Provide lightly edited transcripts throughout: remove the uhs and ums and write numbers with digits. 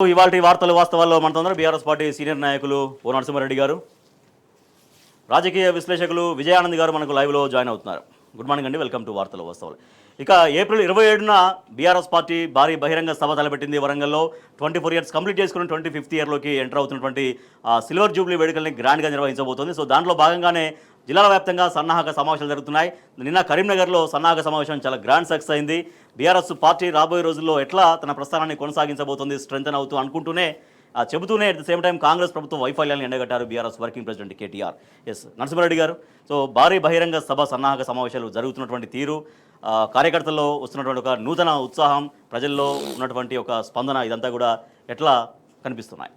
ఇవాల్టి వార్తలు వాస్తవాల్లో మనతో బీఆర్ఎస్ పార్టీ సీనియర్ నాయకులు ఓ నరసింహారెడ్డి గారు, రాజకీయ విశ్లేషకులు విజయానంద్ గారు మనకు లైవ్లో జాయిన్ అవుతున్నారు. గుడ్ మార్నింగ్ అండి, వెల్కమ్ టు వార్తలు వాస్తవాలు. ఇక ఏప్రిల్ 27న బీఆర్ఎస్ పార్టీ భారీ బహిరంగ సభ తలపెట్టింది. వరంగల్లో 24 ఇయర్స్ కంప్లీట్ చేసుకుని 25th ఇయర్లోకి ఎంటర్ అవుతున్నటువంటి సిల్వర్ జూబ్లీ వేడుకల్ని గ్రాండ్గా నిర్వహించబోతోంది. సో దాంట్లో భాగంగానే జిల్లాల వ్యాప్తంగా సన్నాహక సమావేశాలు జరుగుతున్నాయి. నిన్న కరీంనగర్లో సన్నాహక సమావేశం చాలా గ్రాండ్ సక్సెస్ అయింది. బీఆర్ఎస్ పార్టీ రాబోయే రోజుల్లో ఎట్లా తన ప్రస్థానాన్ని కొనసాగించబోతోంది స్ట్రెంథన్ అవుతూ అనుకుంటూనే చెబుతూనే at the same time Congress ప్రభుత్వ వైఫల్యాన్ని ఎండగట్టారు BRS working president KTR. S Narasimha Reddy గారు, సో భారీ బహిరంగ సభ సన్నాహక సమావేశాలు జరుగుతున్నటువంటి తీరు, కార్యకర్తల్లో వస్తున్నటువంటి ఒక నూతన ఉత్సాహం, ప్రజల్లో ఉన్నటువంటి ఒక స్పందన, ఇదంతా కూడా ఎట్లా కనిపిస్తున్నాయి?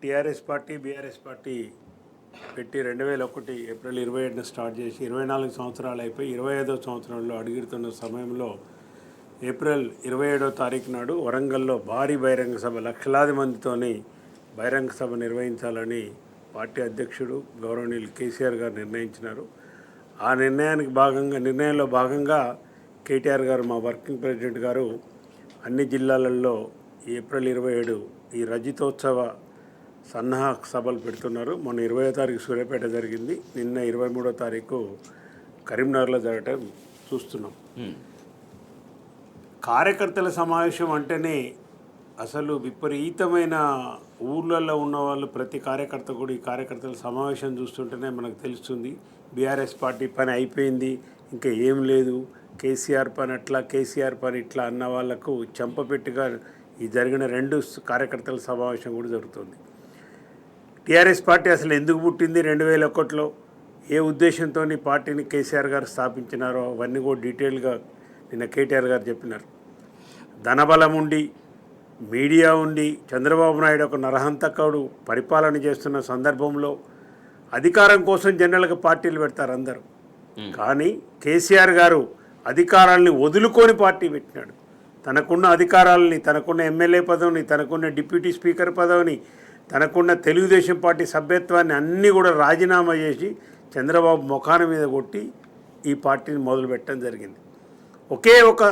టీఆర్ఎస్ పార్టీ బీఆర్ఎస్ పార్టీ పెట్టి 2001 ఏప్రిల్ 27న స్టార్ట్ చేసి 24 సంవత్సరాలు అయిపోయి 25వ సంవత్సరంలో అడుగుతున్న సమయంలో ఏప్రిల్ 27వ తారీఖు నాడు వరంగల్లో భారీ బహిరంగ సభ, లక్షలాది మందితోని బహిరంగ సభ నిర్వహించాలని పార్టీ అధ్యక్షుడు గౌరవనీయులు కేసీఆర్ గారు నిర్ణయించినారు. ఆ నిర్ణయంలో భాగంగా కేటీఆర్ గారు, మా వర్కింగ్ ప్రెసిడెంట్ గారు, అన్ని జిల్లాలలో ఏప్రిల్ 27 ఈ రజతోత్సవ సన్నాహక సభలు పెడుతున్నారు. మొన్న 20వ తారీఖు సూర్యాపేట జరిగింది, నిన్న 23వ తారీఖు కరీంనగర్లో జరగటం చూస్తున్నాం. కార్యకర్తల సమావేశం అంటేనే అసలు విపరీతమైన ఊర్లలో ఉన్న వాళ్ళు, ప్రతి కార్యకర్త కూడా ఈ కార్యకర్తల సమావేశం చూస్తుంటేనే మనకు తెలుస్తుంది బీఆర్ఎస్ పార్టీ పని అయిపోయింది, ఇంకా ఏం లేదు, కేసీఆర్ పని అట్లా, కేసీఆర్ పని ఇట్లా అన్న వాళ్లకు చెంపపెట్టుగా ఈ జరిగిన 2 కార్యకర్తల సమావేశం కూడా జరుగుతుంది. టీఆర్ఎస్ పార్టీ అసలు ఎందుకు పుట్టింది, 2001లో ఏ ఉద్దేశంతో పార్టీని కేసీఆర్ గారు స్థాపించినారో అవన్నీ కూడా డీటెయిల్గా నిన్న కేటీఆర్ గారు చెప్పినారు. ధనబలం ఉండి, మీడియా ఉండి, చంద్రబాబు నాయుడు ఒక నరహంతకుడు పరిపాలన చేస్తున్న సందర్భంలో అధికారం కోసం జనరల్గా పార్టీలు పెడతారు అందరూ, కానీ కేసీఆర్ గారు అధికారాలని వదులుకొని పార్టీ పెట్టినాడు. తనకున్న అధికారాలని, తనకున్న ఎమ్మెల్యే పదవిని, తనకున్న డిప్యూటీ స్పీకర్ పదవిని, తనకున్న తెలుగుదేశం పార్టీ సభ్యత్వాన్ని అన్నీ కూడా రాజీనామా చేసి చంద్రబాబు ముఖాన మీద కొట్టి ఈ పార్టీని మొదలుపెట్టడం జరిగింది. ఒకే ఒక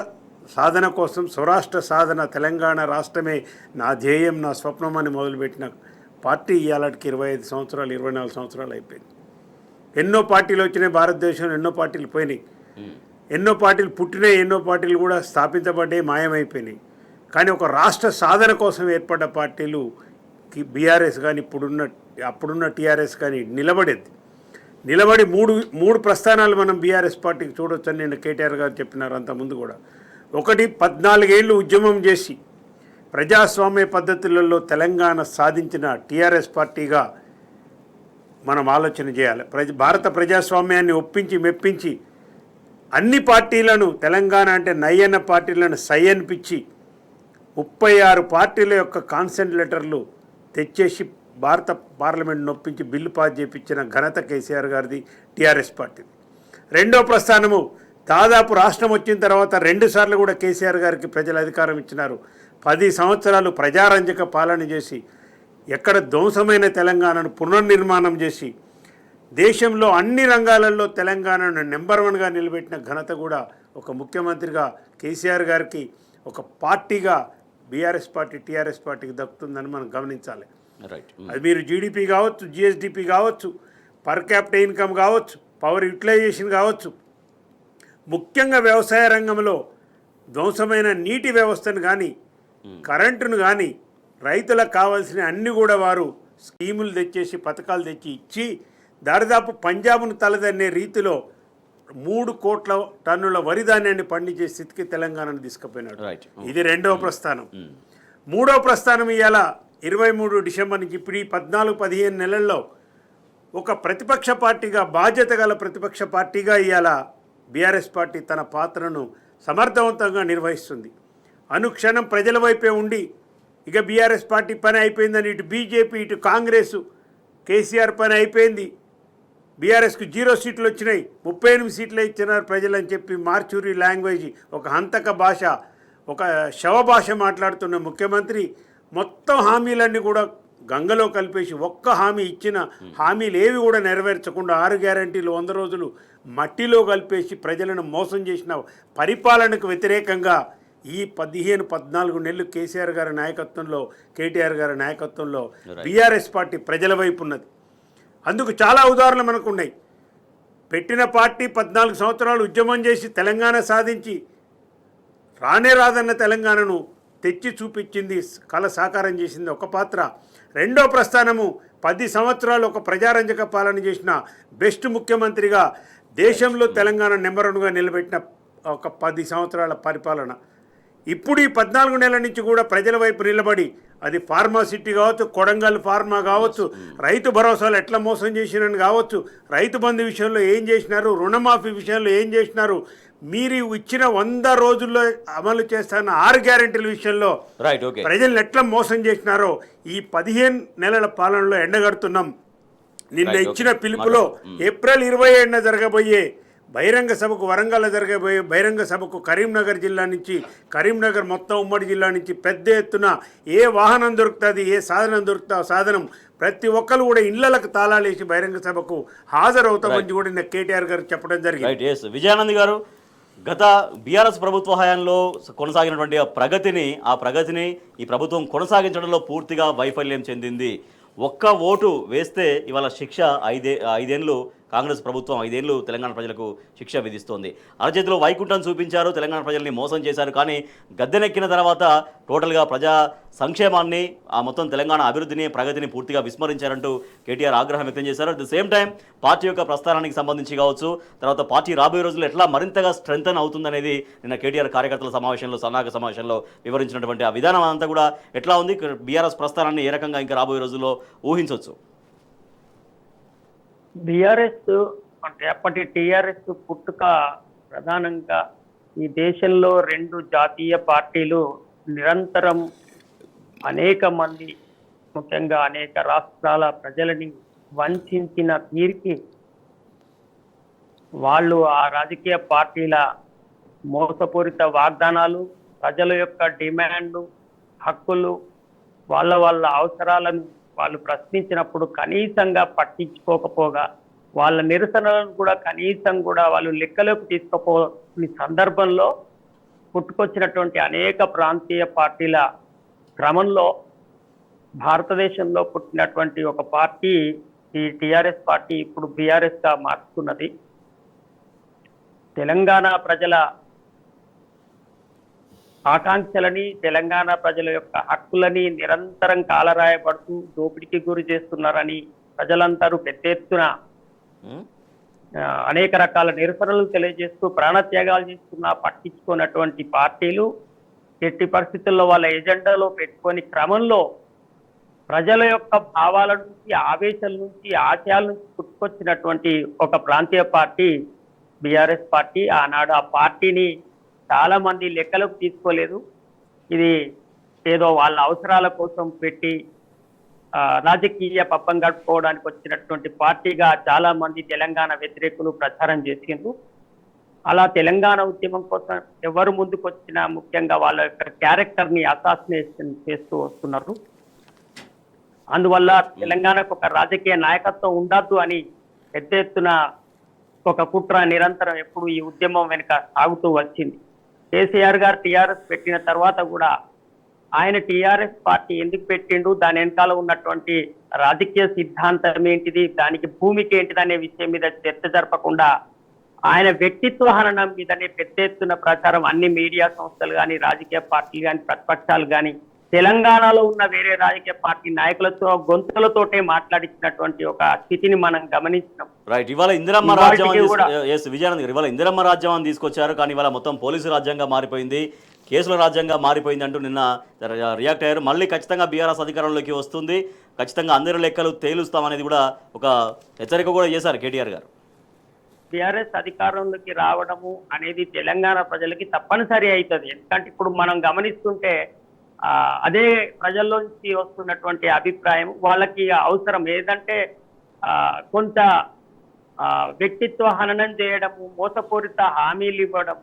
సాధన కోసం, స్వరాష్ట్ర సాధన, తెలంగాణ రాష్ట్రమే నా ధ్యేయం, నా స్వప్నం అని మొదలుపెట్టిన పార్టీ ఇవాళకి 25 సంవత్సరాలు 24 సంవత్సరాలు అయిపోయింది. ఎన్నో పార్టీలు వచ్చినాయి భారతదేశంలో, ఎన్నో పార్టీలు పోయినాయి, ఎన్నో పార్టీలు పుట్టినాయి, ఎన్నో పార్టీలు కూడా స్థాపించబడ్డాయి, మాయమైపోయినాయి. కానీ ఒక రాష్ట్ర సాధన కోసం ఏర్పడ్డ పార్టీలు బీఆర్ఎస్ కానీ అప్పుడున్న టీఆర్ఎస్ కానీ నిలబడి మూడు ప్రస్థానాలు మనం బీఆర్ఎస్ పార్టీకి చూడొచ్చని నేను కేటీఆర్ గారు చెప్పినారు అంతకుముందు కూడా. ఒకటి, 14 ఏళ్ళు ఉద్యమం చేసి ప్రజాస్వామ్య పద్ధతులలో తెలంగాణ సాధించిన టీఆర్ఎస్ పార్టీగా మనం ఆలోచన చేయాలి. భారత ప్రజాస్వామ్యాన్ని ఒప్పించి మెప్పించి అన్ని పార్టీలను, తెలంగాణ అంటే నయ్యన్న పార్టీలను సై అనిపించి 36 పార్టీల యొక్క కాన్సెంట్ లెటర్లు తెచ్చేసి భారత పార్లమెంట్ నొప్పించి బిల్లు పాస్ చేయించిన ఘనత కేసీఆర్ గారిది, టీఆర్ఎస్ పార్టీది. రెండో ప్రస్థానము, దాదాపు రాష్ట్రం వచ్చిన తర్వాత 2 సార్లు కూడా కేసీఆర్ గారికి ప్రజలు అధికారం ఇచ్చినారు. 10 సంవత్సరాలు ప్రజారంజక పాలన చేసి ఎక్కడ ధ్వంసమైన తెలంగాణను పునర్నిర్మాణం చేసి దేశంలో అన్ని రంగాలలో తెలంగాణను నెంబర్ 1గా నిలబెట్టిన ఘనత కూడా ఒక ముఖ్యమంత్రిగా కేసీఆర్ గారికి, ఒక పార్టీగా బీఆర్ఎస్ పార్టీ టీఆర్ఎస్ పార్టీకి దక్కుతుందని మనం గమనించాలి. అది మీరు జీడిపి కావచ్చు, జిఎస్డిపి కావచ్చు, పర్ క్యాపిటల్ ఇన్కమ్ కావచ్చు, పవర్ యూటిలైజేషన్ కావచ్చు, ముఖ్యంగా వ్యవసాయ రంగంలో ధ్వంసమైన నీటి వ్యవస్థను కానీ, కరెంటును కానీ, రైతులకు కావాల్సిన అన్ని కూడా వారు స్కీములు తెచ్చేసి, పథకాలు తెచ్చి ఇచ్చి దాదాపు పంజాబ్ను తలదన్నే రీతిలో 3 కోట్ల టన్నుల వరి ధాన్యాన్ని పండించే స్థితికి తెలంగాణను తీసుకుపోయినాడు. ఇది రెండవ ప్రస్థానం. మూడవ ప్రస్థానం ఇవాళ 23 డిసెంబర్ నుంచి ఇప్పుడు ఈ 14-15 నెలల్లో ఒక ప్రతిపక్ష పార్టీగా, బాధ్యత గల ప్రతిపక్ష పార్టీగా ఇవాళ బీఆర్ఎస్ పార్టీ తన పాత్రను సమర్థవంతంగా నిర్వహిస్తుంది. అనుక్షణం ప్రజల వైపే ఉండి ఇక బీఆర్ఎస్ పార్టీ పని అయిపోయిందని ఇటు బీజేపీ, ఇటు కాంగ్రెసు, కేసీఆర్ పని అయిపోయింది, బీఆర్ఎస్కు 0 సీట్లు వచ్చినాయి, 38 సీట్లు ఇచ్చినారు ప్రజలని చెప్పి మార్చూరి లాంగ్వేజ్, ఒక హంతక భాష, ఒక శవ భాష మాట్లాడుతున్న ముఖ్యమంత్రి మొత్తం హామీలన్నీ కూడా గంగలో కలిపేసి ఒక్క హామీ ఇచ్చిన హామీలు ఏవి కూడా నెరవేర్చకుండా 6 గ్యారంటీలు 100 రోజులు మట్టిలో కలిపేసి ప్రజలను మోసం చేసిన పరిపాలనకు వ్యతిరేకంగా ఈ 14 నెలలు కేసీఆర్ గారి నాయకత్వంలో, కేటీఆర్ గారి నాయకత్వంలో Right. బీఆర్ఎస్ పార్టీ ప్రజల వైపు ఉన్నది. అందుకు చాలా ఉదాహరణలు మనకు ఉన్నాయి. పెట్టిన పార్టీ 14 సంవత్సరాలు ఉద్యమం చేసి తెలంగాణ సాధించి రానే రాదన్న తెలంగాణను తెచ్చి చూపించింది, కళ సాకారం చేసింది ఒక పాత్ర. రెండో ప్రస్థానము 10 సంవత్సరాలు ఒక ప్రజారంజక పాలన చేసిన బెస్ట్ ముఖ్యమంత్రిగా దేశంలో తెలంగాణ నెంబర్ 1గా నిలబెట్టిన ఒక 10 సంవత్సరాల పరిపాలన. ఇప్పుడు ఈ 14 నెలల నుంచి కూడా ప్రజల వైపు నిలబడి, అది ఫార్మా సిటీ కావచ్చు, కొడంగల్ ఫార్మా కావచ్చు, రైతు భరోసాలు ఎట్లా మోసం చేసినని కావచ్చు, రైతు బంధు విషయంలో ఏం చేసినారు, రుణమాఫీ విషయంలో ఏం చేసినారు, మీరు ఇచ్చిన 100 రోజుల్లో అమలు చేస్తున్న 6 గ్యారెంటీల విషయంలో రైట్, ఓకే, ప్రజల్ని ఎట్లా మోసం చేసినారో ఈ 15 నెలల పాలనలో ఎండగడుతున్నాం. నిన్న Right, ఇచ్చిన okay. పిలుపులో ఏప్రిల్ 27న జరగబోయే బహిరంగ సభకు, వరంగల్లో జరగబోయే బహిరంగ సభకు కరీంనగర్ జిల్లా నుంచి, కరీంనగర్ మొత్తం ఉమ్మడి జిల్లా నుంచి పెద్ద ఎత్తున ఏ వాహనం దొరుకుతుంది, ఏ సాధనం దొరుకుతా సాధనం ప్రతి ఒక్కరు కూడా ఇళ్లకు తాళాలేసి బహిరంగ సభకు హాజరవుతామని కూడా నిన్న కేటీఆర్ గారు చెప్పడం జరిగింది. రైట్, ఎస్ విజయానంద్ గారు, గత బీఆర్ఎస్ ప్రభుత్వ హయాంలో కొనసాగినటువంటి ఆ ప్రగతిని ఈ ప్రభుత్వం కొనసాగించడంలో పూర్తిగా వైఫల్యం చెందింది. ఒక్క ఓటు వేస్తే ఇవాళ శిక్ష 5 ఏళ్ళు, కాంగ్రెస్ ప్రభుత్వం 5 ఏళ్ళు తెలంగాణ ప్రజలకు శిక్ష విధిస్తోంది. అరచేతిలో వైకుంఠం చూపించారు, తెలంగాణ ప్రజల్ని మోసం చేశారు. కానీ గద్దెనెక్కిన తర్వాత టోటల్గా ప్రజా సంక్షేమాన్ని, ఆ మొత్తం తెలంగాణ అభివృద్ధిని, ప్రగతిని పూర్తిగా విస్మరించారంటూ కేటీఆర్ ఆగ్రహం వ్యక్తం చేశారు. At the same time party యొక్క ప్రస్థానానికి సంబంధించి కావచ్చు, తర్వాత పార్టీ రాబోయే రోజుల్లో ఎట్లా మరింతగా స్ట్రెంగ్తన్ అవుతుందనేది నిన్న కేటీఆర్ కార్యకర్తల సమావేశంలో, సన్నాహక సమావేశంలో వివరించినటువంటి ఆ విధానం అంతా కూడా ఎట్లా ఉంది, బీఆర్ఎస్ ప్రస్థానాన్ని ఏ రకంగా ఇంకా రాబోయే రోజుల్లో ఊహించవచ్చు? బీఆర్ఎస్ అంటే అప్పటి టీఆర్ఎస్ పుట్టుక ప్రధానంగా ఈ దేశంలో 2 జాతీయ పార్టీలు నిరంతరం అనేక మంది, ముఖ్యంగా అనేక రాష్ట్రాల ప్రజలని వంచిన తీరికి వాళ్ళు ఆ రాజకీయ పార్టీల మోసపూరిత వాగ్దానాలు, ప్రజల యొక్క డిమాండ్లు, హక్కులు, వాళ్ళ అవసరాలను వాళ్ళు ప్రశ్నించినప్పుడు కనీసంగా పట్టించుకోకపోగా, వాళ్ళ నిరసనలను కూడా కనీసం కూడా వాళ్ళు లెక్కలోకి తీసుకోపోని సందర్భంలో పుట్టుకొచ్చినటువంటి అనేక ప్రాంతీయ పార్టీల క్రమంలో భారతదేశంలో పుట్టినటువంటి ఒక పార్టీ ఈ టీఆర్ఎస్ పార్టీ ఇప్పుడు బీఆర్ఎస్గా మార్చుకున్నది. తెలంగాణ ప్రజల ఆకాంక్షలని, తెలంగాణ ప్రజల యొక్క హక్కులని నిరంతరం కాలరాయబడుతూ దోపిడీకి గురి చేస్తున్నారని ప్రజలందరూ పెద్ద ఎత్తున అనేక రకాల నిరసనలు తెలియజేస్తూ ప్రాణత్యాగాలు చేస్తున్నా పట్టించుకున్నటువంటి పార్టీలు ఎట్టి పరిస్థితుల్లో వాళ్ళ ఎజెండాలో పెట్టుకొని క్రమంలో ప్రజల యొక్క భావాల నుంచి, ఆవేశాల నుంచి, ఆశయాల నుంచి పుట్టుకొచ్చినటువంటి ఒక ప్రాంతీయ పార్టీ బీఆర్ఎస్ పార్టీ. ఆనాడు ఆ పార్టీని చాలా మంది లెక్కలకు తీసుకోలేదు. ఇది ఏదో వాళ్ళ అవసరాల కోసం పెట్టి రాజకీయ పబ్బం గడుపుకోవడానికి వచ్చినటువంటి పార్టీగా చాలా మంది తెలంగాణ వ్యతిరేకులు ప్రచారం చేసిండ్రు. అలా తెలంగాణ ఉద్యమం కోసం ఎవరు ముందుకు వచ్చినా ముఖ్యంగా వాళ్ళ యొక్క క్యారెక్టర్ని అసాసినేషన్ చేస్తూ వస్తున్నారు. అందువల్ల తెలంగాణకు ఒక రాజకీయ నాయకత్వం ఉండద్దు అని పెద్ద ఎత్తున ఒక కుట్ర నిరంతరం ఎప్పుడు ఈ ఉద్యమం వెనుక సాగుతూ వచ్చింది. కేసీఆర్ గారు టీఆర్ఎస్ పెట్టిన తర్వాత కూడా ఆయన టీఆర్ఎస్ పార్టీ ఎందుకు పెట్టిండు, దాని వెనకాల ఉన్నటువంటి రాజకీయ సిద్ధాంతం ఏంటిది, దానికి భూమికి ఏంటిది అనే విషయం మీద చర్చ జరపకుండా ఆయన వ్యక్తిత్వ హననం మీదనే పెద్ద ఎత్తున ప్రచారం అన్ని మీడియా సంస్థలు కానీ, రాజకీయ పార్టీలు కానీ, ప్రతిపక్షాలు కానీ తెలంగాణలో ఉన్న వేరే రాజకీయ పార్టీ నాయకులతో గొంతులతోటే మాట్లాడించినటువంటి ఒక స్థితిని మనం గమనించినాం. రైట్, ఇవాళ ఇందిరమ్మ రాజ్యం విజయానంద్ గారు, ఇవాళ ఇందిరమ్మ రాజ్యం అని తీసుకొచ్చారు, కానీ ఇవాళ మొత్తం పోలీసు రాజ్యంగా మారిపోయింది, కేసుల రాజ్యంగా మారిపోయింది అంటూ నిన్న రియాక్ట్ అయ్యారు. మళ్ళీ ఖచ్చితంగా బీఆర్ఎస్ అధికారంలోకి వస్తుంది, ఖచ్చితంగా అందరి లెక్కలు తేలుస్తామనేది కూడా ఒక హెచ్చరిక కూడా చేశారు కేటీఆర్ గారు. బీఆర్ఎస్ అధికారంలోకి రావడము అనేది తెలంగాణ ప్రజలకి తప్పనిసరి అవుతుంది. ఎందుకంటే ఇప్పుడు మనం గమనిస్తుంటే అదే ప్రజల్లోంచి వస్తున్నటువంటి అభిప్రాయం వాళ్ళకి అవసరం ఏదంటే కొంత వ్యక్తిత్వ హననం చేయడము, మోసపూరిత హామీలు ఇవ్వడం,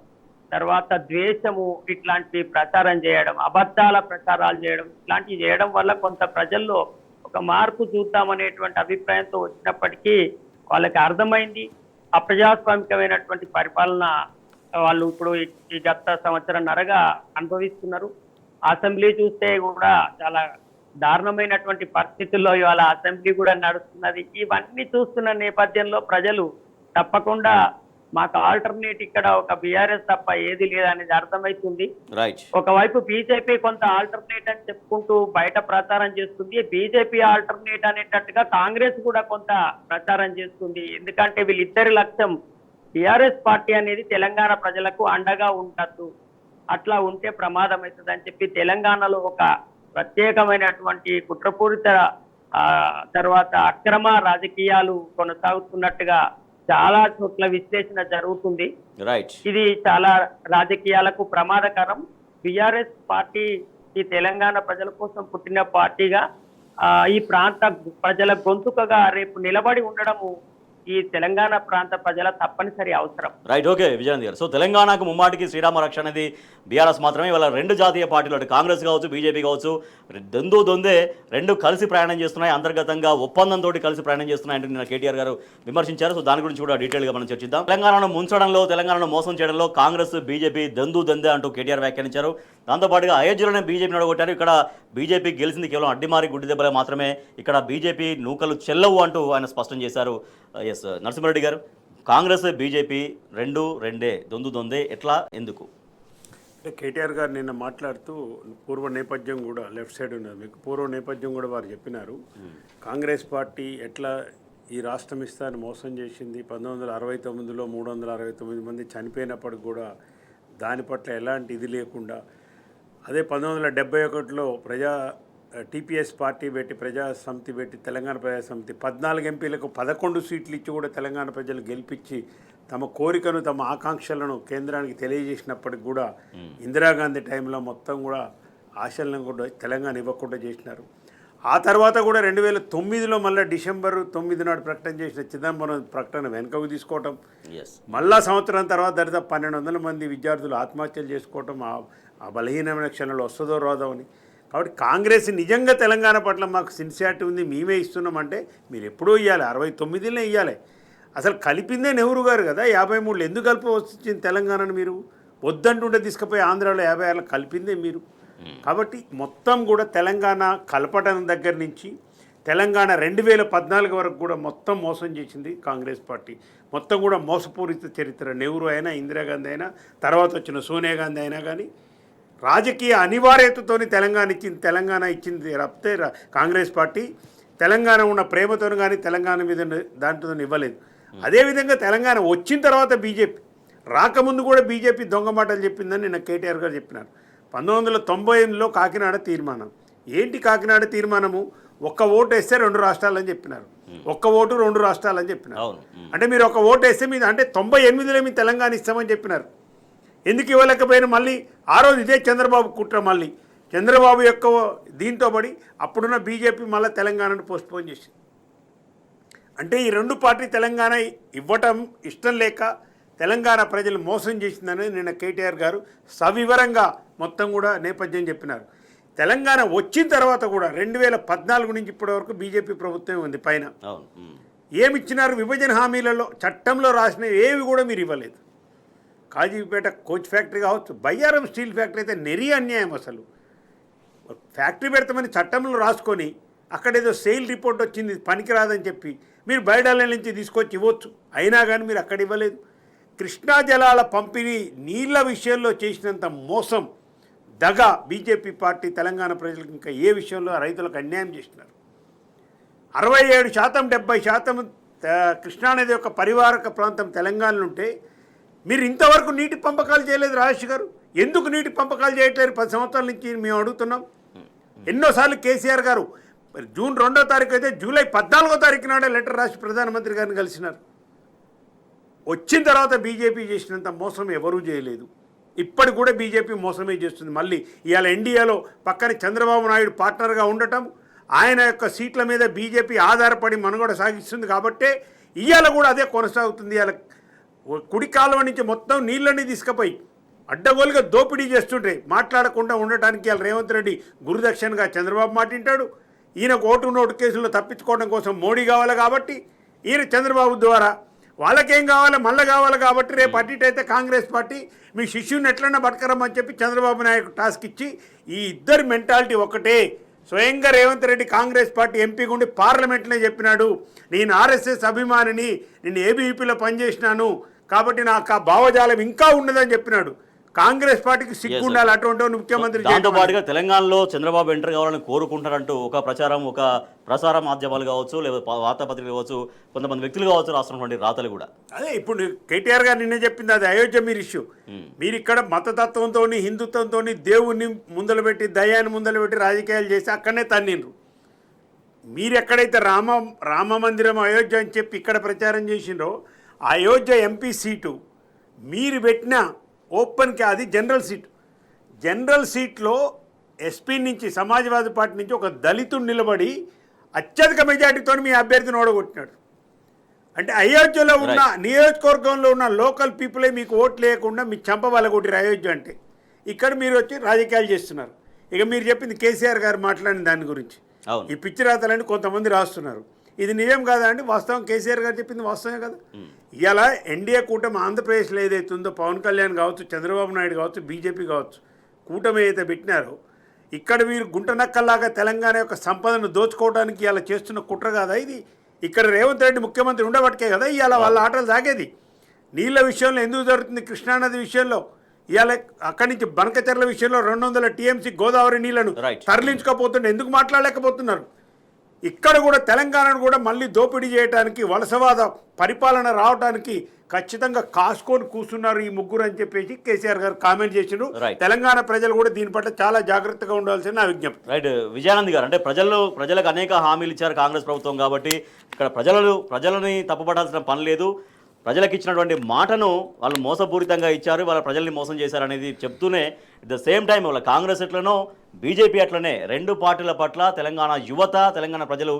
తర్వాత ద్వేషము ఇట్లాంటి ప్రచారం చేయడం, అబద్ధాల ప్రచారాలు చేయడం, ఇట్లాంటివి చేయడం వల్ల కొంత ప్రజల్లో ఒక మార్పు చూద్దామనేటువంటి అభిప్రాయంతో వచ్చినప్పటికీ వాళ్ళకి అర్థమైంది అప్రజాస్వామికమైనటువంటి పరిపాలన వాళ్ళు ఇప్పుడు ఈ గత సంవత్సరంన్నరగా అనుభవిస్తున్నారు. అసెంబ్లీ చూస్తే కూడా చాలా దారుణమైనటువంటి పరిస్థితుల్లో ఇవాళ అసెంబ్లీ కూడా నడుస్తున్నది. ఇవన్నీ చూస్తున్న నేపథ్యంలో ప్రజలు తప్పకుండా మాకు ఆల్టర్నేట్ ఇక్కడ ఒక బీఆర్ఎస్ తప్ప ఏది లేదనేది అర్థమవుతుంది. రైట్. ఒకవైపు బీజేపీ కొంత ఆల్టర్నేట్ అని చెప్పుకుంటూ బయట ప్రచారం చేస్తుంది. బీజేపీ ఆల్టర్నేట్ అనేటట్టుగా కాంగ్రెస్ కూడా కొంత ప్రచారం చేస్తుంది. ఎందుకంటే వీళ్ళిద్దరి లక్ష్యం బీఆర్ఎస్ పార్టీ అనేది తెలంగాణ ప్రజలకు అండగా ఉండద్దు, అట్లా ఉంటే ప్రమాదం అవుతుందని చెప్పి తెలంగాణలో ఒక ప్రత్యేకమైనటువంటి కుట్రపూరిత తర్వాత అక్రమ రాజకీయాలు కొనసాగుతున్నట్టుగా చాలా చోట్ల విశ్లేషణ జరుగుతుంది. రైట్. ఇది చాలా రాజకీయాలకు ప్రమాదకరం. బీఆర్ఎస్ పార్టీ ఈ తెలంగాణ ప్రజల కోసం పుట్టిన పార్టీగా ఈ ప్రాంత ప్రజల గొంతుకగా రేపు నిలబడి ఉండడము ఈ తెలంగాణ ప్రాంత ప్రజల తప్పనిసరి అవసరం. రైట్. ఓకే విజయానంద్ గారు. సో తెలంగాణకు ముమ్మాటికి శ్రీరామ రక్ష అనేది బీఆర్ఎస్ మాత్రమే. ఇవాళ రెండు జాతీయ పార్టీలు అటు కాంగ్రెస్ కావచ్చు, బీజేపీ కావచ్చు, దొందే రెండు కలిసి ప్రయాణం చేస్తున్నాయి, అంతర్గతంగా ఒప్పందంతో కలిసి ప్రయాణం చేస్తున్నాయంటే నిన్న కేటీఆర్ గారు విమర్శించారు. సో దాని గురించి కూడా డీటెయిల్గా మనం చర్చిద్దాం. తెలంగాణను ముంచడంలో, తెలంగాణను మోసం చేయడంలో కాంగ్రెస్ బీజేపీ దందే అంటూ కేటీఆర్ వ్యాఖ్యానించారు. దాంతోపాటుగా అయోధ్యలోనే బీజేపీని అడగొట్టారు. ఇక్కడ బీజేపీ గెలిచింది కేవలం అడ్డిమారి గుడ్డి దెబ్బలే మాత్రమే, ఇక్కడ బీజేపీ నూకలు చెల్లవు అంటూ ఆయన స్పష్టం చేశారు. ఎస్ నరసింహారెడ్డి గారు, కాంగ్రెస్ బీజేపీ రెండే దొందే ఎట్లా, ఎందుకు? అంటే కేటీఆర్ గారు నిన్న మాట్లాడుతూ పూర్వ నేపథ్యం కూడా లెఫ్ట్ సైడ్ ఉన్నది, మీకు పూర్వ నేపథ్యం కూడా వారు చెప్పినారు. కాంగ్రెస్ పార్టీ ఎట్లా ఈ రాష్ట్రం ఇస్తాన్ని మోసం చేసింది. 1969లో 369 మంది చనిపోయినప్పటికి కూడా దాని పట్ల ఎలాంటి ఇది లేకుండా, అదే 1971లో టీపీఎస్ పార్టీ పెట్టి ప్రజా సమితి పెట్టి తెలంగాణ ప్రజా సమితి 14 ఎంపీలకు 11 సీట్లు ఇచ్చి కూడా తెలంగాణ ప్రజలు గెలిపించి తమ కోరికను, తమ ఆకాంక్షలను కేంద్రానికి తెలియజేసినప్పటికి కూడా ఇందిరాగాంధీ టైంలో మొత్తం కూడా ఆశలను కూడా తెలంగాణ ఇవ్వకుండా చేసినారు. ఆ తర్వాత కూడా 2009లో మళ్ళీ డిసెంబర్ 9 నాడు ప్రకటన చేసిన చిదంబరం ప్రకటన వెనుకకు తీసుకోవటం, మళ్ళా సంవత్సరం తర్వాత దాదాపు 1200 మంది విద్యార్థులు ఆత్మహత్యలు చేసుకోవటం, ఆ బలహీనమైన క్షణంలో వస్తుందో రాదో అని. కాబట్టి కాంగ్రెస్ నిజంగా తెలంగాణ పట్ల మాకు సిన్సియారిటీ ఉంది, మేమే ఇస్తున్నామంటే మీరు ఎప్పుడూ ఇవ్వాలి, 69లోనే ఇవ్వాలి. అసలు కలిపిందే నెహ్రూ గారు కదా, 53లో ఎందుకు కలిపి వచ్చింది తెలంగాణను? మీరు వద్దంటుంటే తీసుకుపోయి ఆంధ్రాలో 56లో కలిపిందే మీరు. కాబట్టి మొత్తం కూడా తెలంగాణ కలపటం దగ్గర నుంచి తెలంగాణ 2014 వరకు కూడా మొత్తం మోసం చేసింది కాంగ్రెస్ పార్టీ. మొత్తం కూడా మోసపూరిత చరిత్ర. నెహ్రూ అయినా, ఇందిరాగాంధీ అయినా, తర్వాత వచ్చిన సోనియా గాంధీ అయినా కానీ రాజకీయ అనివార్యతతోని తెలంగాణ ఇచ్చింది తప్పితే కాంగ్రెస్ పార్టీ తెలంగాణ ఉన్న ప్రేమతో కానీ తెలంగాణ మీద దాంట్లో ఇవ్వలేదు. అదేవిధంగా తెలంగాణ వచ్చిన తర్వాత బీజేపీ రాకముందు కూడా బీజేపీ దొంగ మాటలు చెప్పిందని నిన్న కేటీఆర్ గారు చెప్పినారు. 1998లో కాకినాడ తీర్మానం. ఏంటి కాకినాడ తీర్మానము? ఒక్క ఓటు వేస్తే 2 రాష్ట్రాలని చెప్పినారు. ఒక్క ఓటు 2 రాష్ట్రాలని చెప్పినారు. అంటే మీరు ఒక ఓటు వేస్తే మీద అంటే 98లో మీ తెలంగాణ ఇస్తామని చెప్పినారు. ఎందుకు ఇవ్వలేకపోయినా మళ్ళీ ఆ రోజు ఇదే చంద్రబాబు కుట్ర, మళ్ళీ చంద్రబాబు యొక్క దీంతో పడి అప్పుడున్న బీజేపీ మళ్ళీ తెలంగాణను పోస్ట్పోన్ చేసింది. అంటే ఈ రెండు పార్టీ తెలంగాణ ఇవ్వటం ఇష్టం లేక తెలంగాణ ప్రజలు మోసం చేసిందని నిన్న కేటీఆర్ గారు సవివరంగా మొత్తం కూడా నేపథ్యం చెప్పినారు. తెలంగాణ వచ్చిన తర్వాత కూడా 2014 నుంచి ఇప్పటి వరకు బీజేపీ ప్రభుత్వం ఉంది పైన. ఏమిచ్చినారు? విభజన హామీలలో చట్టంలో రాసిన ఏవి కూడా మీరు ఇవ్వలేదు. కాజీపేట కోచ్ ఫ్యాక్టరీ కావచ్చు, బయ్యారం స్టీల్ ఫ్యాక్టరీ అయితే నెరీ అన్యాయం. అసలు ఫ్యాక్టరీ పెడతామని చట్టంలో రాసుకొని అక్కడేదో సెయిల్ రిపోర్ట్ వచ్చింది పనికిరాదని చెప్పి మీరు బయడాల నుంచి తీసుకొచ్చి ఇవ్వచ్చు, అయినా కానీ మీరు అక్కడ ఇవ్వలేదు. కృష్ణా జలాల పంపిణీ నీళ్ల విషయంలో చేసినంత మోసం, దగ బీజేపీ పార్టీ తెలంగాణ ప్రజలకు ఇంకా ఏ విషయంలో రైతులకు అన్యాయం చేసినారు. 67% 70% కృష్ణా నది యొక్క పరివారక ప్రాంతం తెలంగాణలో ఉంటే మీరు ఇంతవరకు నీటి పంపకాలు చేయలేదు. రాజేష్ గారు ఎందుకు నీటి పంపకాలు చేయట్లేదు? 10 సంవత్సరాల నుంచి మేము అడుగుతున్నాం. ఎన్నోసార్లు కేసీఆర్ గారు జూన్ 2వ తారీఖు అయితే జూలై 14వ తారీఖు నాడే లెటర్ రాసి ప్రధానమంత్రి గారిని కలిసినారు. వచ్చిన తర్వాత బీజేపీ చేసినంత మోసం ఎవరూ చేయలేదు. ఇప్పటికి కూడా బీజేపీ మోసమే చేస్తుంది. మళ్ళీ ఇవాళ ఎన్డీఏలో పక్కన చంద్రబాబు నాయుడు పార్ట్నర్గా ఉండటం, ఆయన యొక్క సీట్ల మీద బీజేపీ ఆధారపడి మనుగడ సాగిస్తుంది. కాబట్టే ఇవాళ కూడా అదే కొనసాగుతుంది. ఇవాళ కుడి కాలువ నుంచి మొత్తం నీళ్ళని తీసుకుపోయి అడ్డగోలుగా దోపిడీ చేస్తుంటే మాట్లాడకుండా ఉండటానికి ఇవాళ రేవంత్ రెడ్డి గురుదక్షిణగా చంద్రబాబు మాటింటాడు. ఈయనకు ఓటు నోటు కేసుల్లో తప్పించుకోవడం కోసం మోడీ కావాలి కాబట్టి ఈయన చంద్రబాబు ద్వారా వాళ్ళకేం కావాలి మళ్ళీ కావాలి కాబట్టి రేపు అటు అయితే కాంగ్రెస్ పార్టీ మీ శిష్యుని ఎట్లన్నా బతకరమ్మని చెప్పి చంద్రబాబు నాయుడు టాస్క్ ఇచ్చి ఈ ఇద్దరి మెంటాలిటీ ఒకటే. స్వయంగా రేవంత్ రెడ్డి కాంగ్రెస్ పార్టీ ఎంపీ గుండి పార్లమెంట్లో చెప్పినాడు, నేను ఆర్ఎస్ఎస్ అభిమానిని, నేను ఏబీవీపీలో పనిచేసినాను కాబట్టి నాకు ఆ భావజాలం ఇంకా ఉన్నదని చెప్పినాడు. కాంగ్రెస్ పార్టీకి సిగ్గు ఉండాలి అటువంటి ముఖ్యమంత్రి. దాంతో పాటుగా తెలంగాణలో చంద్రబాబు ఎంటర్ కావాలని కోరుకుంటారంటూ ఒక ప్రచారం, ఒక ప్రసార మాధ్యమాలు కావచ్చు, లేదా వార్తాపత్రికలు కావచ్చు, కొంతమంది వ్యక్తులు కావచ్చు రాస్తున్నటువంటి రాతలు కూడా అదే ఇప్పుడు కేటీఆర్ గారు నిన్నే చెప్పింది, అది అయోధ్య మీరు ఇష్యూ. మీరు ఇక్కడ మతతత్వంతో హిందుత్వంతో దేవుణ్ణి ముందలు పెట్టి దయాన్ని ముందలు పెట్టి రాజకీయాలు చేసి అక్కడనే తన్నిండ్రు. మీరు ఎక్కడైతే రామ మందిరం అయోధ్య అని చెప్పి ఇక్కడ ప్రచారం చేసిండ్రో అయోధ్య ఎంపీ సీటు మీరు పెట్టిన ఓపెన్కి అది జనరల్ సీట్లో ఎస్పీ నుంచి సమాజ్వాదీ పార్టీ నుంచి ఒక దళితుడు నిలబడి అత్యధిక మెజార్టీతో మీ అభ్యర్థిని ఓడగొట్టినాడు. అంటే అయోధ్యలో ఉన్న నియోజకవర్గంలో ఉన్న లోకల్ పీపులే మీకు ఓట్లు లేకుండా మీ చంప వలగొట్టిరు అయోధ్య అంటే. ఇక్కడ మీరు వచ్చి రాజకీయాలు చేస్తున్నారు. ఇక మీరు చెప్పింది కేసీఆర్ గారు మాట్లాడిన దాని గురించి, ఈ పిచ్చి రాతలని కొంతమంది రాస్తున్నారు. ఇది నిజం కాదా అండి? వాస్తవం కేసీఆర్ గారు చెప్పింది వాస్తవమే కదా. ఇలా ఎన్డీఏ కూటమి ఆంధ్రప్రదేశ్లో ఏదైతే ఉందో పవన్ కళ్యాణ్ కావచ్చు, చంద్రబాబు నాయుడు కావచ్చు, బీజేపీ కావచ్చు, కూటమి ఏదైతే పెట్టినారో ఇక్కడ వీరు గుంటనక్కల్లాగా తెలంగాణ యొక్క సంపదను దోచుకోవడానికి ఇలా చేస్తున్న కుట్ర కాదా ఇది? ఇక్కడ రేవంత్ రెడ్డి ముఖ్యమంత్రి ఉండబట్టే కదా ఇవాళ వాళ్ళ ఆటలు సాగేది. నీళ్ళ విషయంలో ఎందుకు జరుగుతుంది? కృష్ణానది విషయంలో ఇవాళ అక్కడి నుంచి బనకచెర్ల విషయంలో 200 టీఎంసీ గోదావరి నీళ్లను తరలించకపోతుంటే ఎందుకు మాట్లాడలేకపోతున్నారు? ఇక్కడ కూడా తెలంగాణను కూడా మళ్ళీ దోపిడీ చేయడానికి, వలసవాద పరిపాలన రావడానికి ఖచ్చితంగా కాసుకొని కూర్చున్నారు ఈ ముగ్గురు అని చెప్పేసి కేసీఆర్ గారు కామెంట్ చేసిండ్రు. తెలంగాణ ప్రజలు కూడా దీని పట్ల చాలా జాగ్రత్తగా ఉండాల్సిన నా విజ్ఞప్తి. రైట్ విజయానంద్ గారు, అంటే ప్రజలకు అనేక హామీలు ఇచ్చారు కాంగ్రెస్ ప్రభుత్వం కాబట్టి ఇక్కడ ప్రజలని తప్పుపడాల్సిన పని లేదు. ప్రజలకు ఇచ్చినటువంటి మాటను వాళ్ళు మోసపూరితంగా ఇచ్చారు, వాళ్ళ ప్రజల్ని మోసం చేశారనేది చెప్తూనే అట్ ద సేమ్ టైం వాళ్ళ కాంగ్రెస్ ఎట్లనో బీజేపీ అట్లనే రెండు పార్టీల పట్ల తెలంగాణ యువత, తెలంగాణ ప్రజలు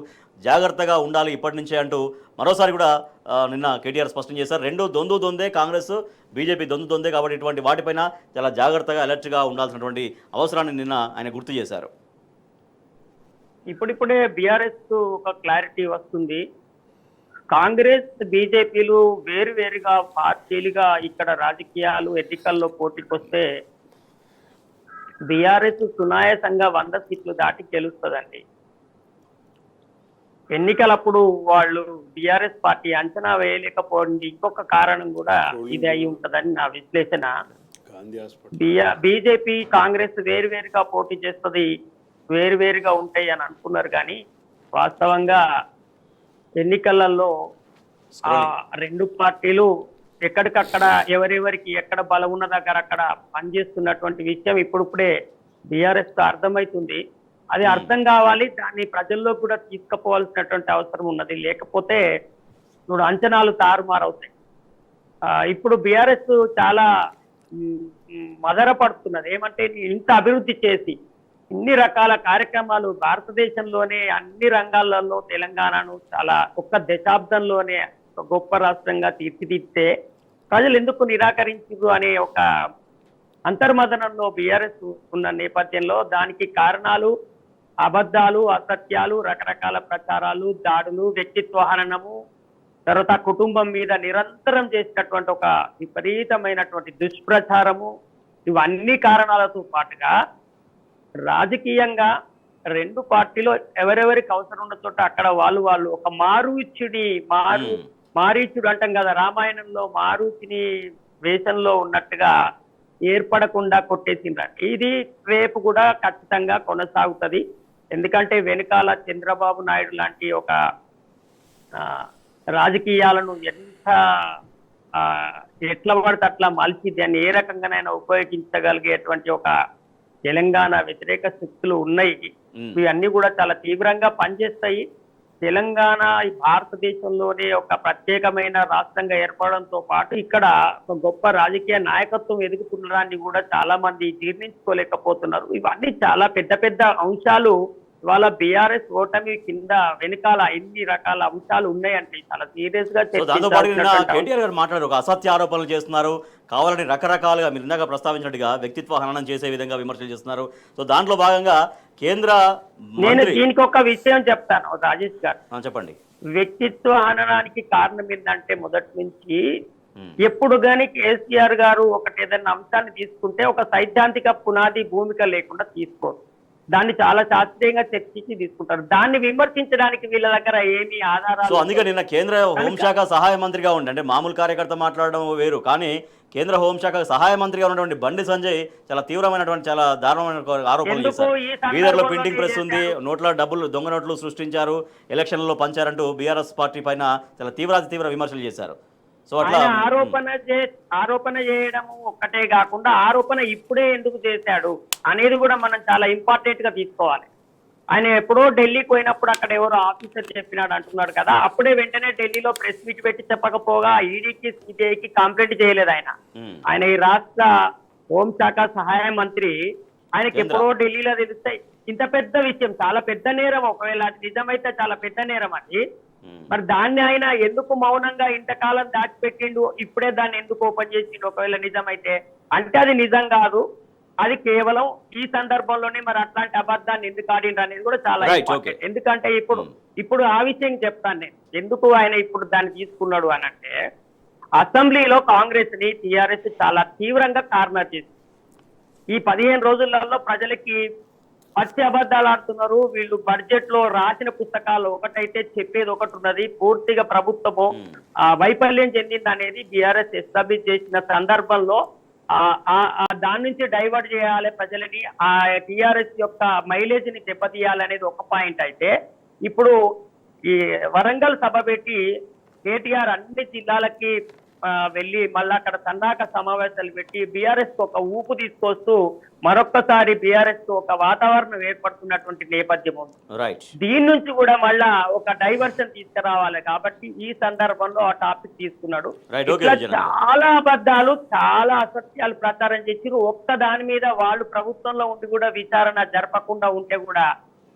జాగ్రత్తగా ఉండాలి ఇప్పటి నుంచే అంటూ మరోసారి కూడా నిన్న కేటీఆర్ స్పష్టం చేశారు. రెండు దొందే, కాంగ్రెస్ బీజేపీ దొందే కాబట్టి ఇటువంటి వాటిపైన చాలా జాగ్రత్తగా అలర్ట్గా ఉండాల్సినటువంటి అవసరాన్ని నిన్న ఆయన గుర్తు చేశారు. ఇప్పుడిప్పుడే బీఆర్ఎస్ ఒక క్లారిటీ వస్తుంది. కాంగ్రెస్ బీజేపీలు వేరువేరుగా పార్టీలుగా ఇక్కడ రాజకీయాలు ఎన్నికల్లో పోటీకి వస్తే బీఆర్ఎస్ సునాయాసంగా 100 సీట్లు దాటి గెలుస్తుందండి. ఎన్నికలప్పుడు వాళ్ళు బీఆర్ఎస్ పార్టీ అంచనా వేయలేకపోయింది ఇంకొక కారణం కూడా ఇది అయి ఉంటుందని నా విశ్లేషణ. బీజేపీ కాంగ్రెస్ వేరువేరుగా పోటీ చేస్తుంది, వేరువేరుగా ఉంటాయి అని అనుకున్నారు. కానీ వాస్తవంగా ఎన్నికలలో ఆ రెండు పార్టీలు ఎక్కడికక్కడ ఎవరెవరికి ఎక్కడ బలం ఉన్న దగ్గర అక్కడ పనిచేస్తున్నటువంటి విషయం ఇప్పుడిప్పుడే బీఆర్ఎస్ తో అర్థమవుతుంది. అది అర్థం కావాలి, దాన్ని ప్రజల్లో కూడా తీసుకుపోవాల్సినటువంటి అవసరం ఉన్నది. లేకపోతే ఇప్పుడు అంచనాలు తారుమారవుతాయి. ఇప్పుడు బీఆర్ఎస్ చాలా మదరపడుతున్నది. ఏమంటే ఇంత అభివృద్ధి చేసి ఇన్ని రకాల కార్యక్రమాలు భారతదేశంలోనే అన్ని రంగాలలో తెలంగాణను చాలా ఒక్క దశాబ్దంలోనే ఒక గొప్ప రాష్ట్రంగా తీర్చిదిద్దే ప్రజలు ఎందుకు నిరాకరించారు అనే ఒక అంతర్మదనంలో బీఆర్ఎస్ ఉన్న నేపథ్యంలో దానికి కారణాలు అబద్ధాలు, అసత్యాలు, రకరకాల ప్రచారాలు, దాడులు, వ్యక్తిత్వ హననము, తర్వాత కుటుంబం మీద నిరంతరం చేసినటువంటి ఒక విపరీతమైనటువంటి దుష్ప్రచారము, ఇవన్నీ కారణాలతో పాటుగా రాజకీయంగా రెండు పార్టీలో ఎవరెవరికి అవసరం ఉన్న చోట అక్కడ వాళ్ళు ఒక మారీచుడు అంటాం కదా, రామాయణంలో మారుతిని వేషంలో ఉన్నట్టుగా ఏర్పడకుండా కొట్టేసిండ్రంట. ఇది రేపు కూడా ఖచ్చితంగా కొనసాగుతుంది. ఎందుకంటే వెనకాల చంద్రబాబు నాయుడు లాంటి ఒక రాజకీయాలను ఎట్లా పడితే అట్లా మలిచి దాన్ని ఏ రకంగానైనా ఉపయోగించగలిగేటువంటి ఒక తెలంగాణ వ్యతిరేక శక్తులు ఉన్నాయి. ఇవన్నీ కూడా చాలా తీవ్రంగా పనిచేస్తాయి. తెలంగాణ ఈ భారతదేశంలోనే ఒక ప్రత్యేకమైన రాష్ట్రంగా ఏర్పడంతో పాటు ఇక్కడ ఒక గొప్ప రాజకీయ నాయకత్వం ఎదుగుతున్నారని కూడా చాలా మంది జీర్ణించుకోలేకపోతున్నారు. ఇవన్నీ చాలా పెద్ద పెద్ద అంశాలు. ఇవాళ బీఆర్ఎస్ ఓటమి కింద వెనకాల ఎన్ని రకాల అంశాలు ఉన్నాయంటే చాలా సీరియస్ గా కేటీఆర్ గారు మాట్లాడారు. ఒక అసత్య ఆరోపణలు చేస్తున్నారు, కావాలని రకరకాలుగా మీరు ఇందాక ప్రస్తావించినట్టుగా వ్యక్తిత్వ హననం చేసే విధంగా విమర్శలు చేస్తున్నారు. సో దాంట్లో భాగంగా కేంద్ర నేను దీనికి ఒక విషయం చెప్తాను రాజేష్ గారు. చెప్పండి. వ్యక్తిత్వ హననానికి కారణం ఏంటంటే మొదటి నుంచి ఎప్పుడు గాని కేసీఆర్ గారు ఒకటి ఏదైనా అంశాన్ని తీసుకుంటే ఒక సైద్ధాంతిక పునాది భూమిక లేకుండా తీసుకోరు. దాన్ని చాలా శాస్త్రీయంగా చర్చించి తీసుకుంటారు. దాన్ని విమర్శించడానికి వీళ్ళ దగ్గర ఏమీ సో ఆధారాలు అందుకే నిన్న కేంద్ర హోంశాఖ సహాయ మంత్రిగా ఉండి, అంటే మామూలు కార్యకర్త మాట్లాడడం వేరు, కానీ కేంద్ర హోంశాఖ సహాయ మంత్రిగా ఉన్నటువంటి బండి సంజయ్ చాలా తీవ్రమైనటువంటి చాలా దారుణమైన ఆరోపణలు ఎందుకు చేశారు. ఈ సందర్భంలో బీదర్లో ప్రింటింగ్ ప్రెస్ ఉంది, చేశారు? నోట్ల డబ్బులు దొంగ నోట్లు సృష్టించారు, ఎలక్షన్లలో పంచారంటూ బీఆర్ఎస్ పార్టీ పైన చాలా తీవ్ర విమర్శలు చేశారు. సో అట్లా ఆయన ఆరోపణ చేయడము ఒక్కటే కాకుండా ఆరోపణ ఇప్పుడే ఎందుకు చేశాడు అనేది కూడా మనం చాలా ఇంపార్టెంట్ గా తీసుకోవాలి. ఆయన ఎప్పుడో ఢిల్లీకి పోయినప్పుడు అక్కడ ఎవరో ఆఫీసర్ చెప్పినాడు అంటున్నాడు కదా, అప్పుడే వెంటనే ఢిల్లీలో ప్రెస్ మీట్ పెట్టి చెప్పకపోగా ఈడీకి సిబిఐకి కంప్లైంట్ చేయలేదు ఆయన. ఆయన ఈ రాష్ట్ర హోంశాఖ సహాయ మంత్రి, ఆయనకి ఎప్పుడో ఢిల్లీలో తెలిస్తే ఇంత పెద్ద విషయం, చాలా పెద్ద నేరం, ఒకవేళ అది నిజమైతే చాలా పెద్ద నేరం అది. మరి దాన్ని ఆయన ఎందుకు మౌనంగా ఇంతకాలం దాచిపెట్టిండు, ఇప్పుడే దాన్ని ఎందుకు ఓపెన్ చేసిండు ఒకవేళ నిజమైతే? అంటే అది నిజం కాదు, అది కేవలం ఈ సందర్భంలోనే మరి అట్లాంటి అబద్ధాన్ని ఎందుకు ఆడిండ్రు అనేది కూడా చాలా important. ఎందుకంటే ఇప్పుడు ఆ విషయం చెప్తాను నేను, ఎందుకు ఆయన ఇప్పుడు దాన్ని తీసుకున్నాడు అని అంటే, అసెంబ్లీలో కాంగ్రెస్ ని టీఆర్ఎస్ చాలా తీవ్రంగా కార్నర్ చేసింది. ఈ 15 రోజులలో ప్రజలకి పచ్చి అబద్ధాలు ఆడుతున్నారు వీళ్ళు. బడ్జెట్ లో రాసిన పుస్తకాలు ఒకటైతే చెప్పేది ఒకటి ఉన్నది. పూర్తిగా ప్రభుత్వము వైఫల్యం చెందింది అనేది బీఆర్ఎస్ ఎస్టాబ్లిష్ చేసిన సందర్భంలో దాని నుంచి డైవర్ట్ చేయాలి ప్రజలని, ఆ టీఆర్ఎస్ యొక్క మైలేజ్ ని దెబ్బతీయాలనేది ఒక పాయింట్ అయితే, ఇప్పుడు ఈ వరంగల్ సభ పెట్టి కేటీఆర్ అన్ని జిల్లాలకి వెళ్ళి మళ్ళీ అక్కడ సన్నాహక సమావేశాలు పెట్టి బీఆర్ఎస్ కు ఒక ఊపు తీసుకొస్తూ మరొక్కసారి బీఆర్ఎస్ కు ఒక వాతావరణం ఏర్పడుతున్నటువంటి నేపథ్యం ఉంది. దీని నుంచి కూడా మళ్ళా ఒక డైవర్షన్ తీసుకురావాలి కాబట్టి ఈ సందర్భంలో ఆ టాపిక్ తీసుకున్నాడు. చాలా అబద్ధాలు, చాలా అసత్యాలు ప్రచారం చేసిరు. ఒక్క దాని మీద వాళ్ళు ప్రభుత్వంలో ఉండి కూడా విచారణ జరపకుండా ఉంటే కూడా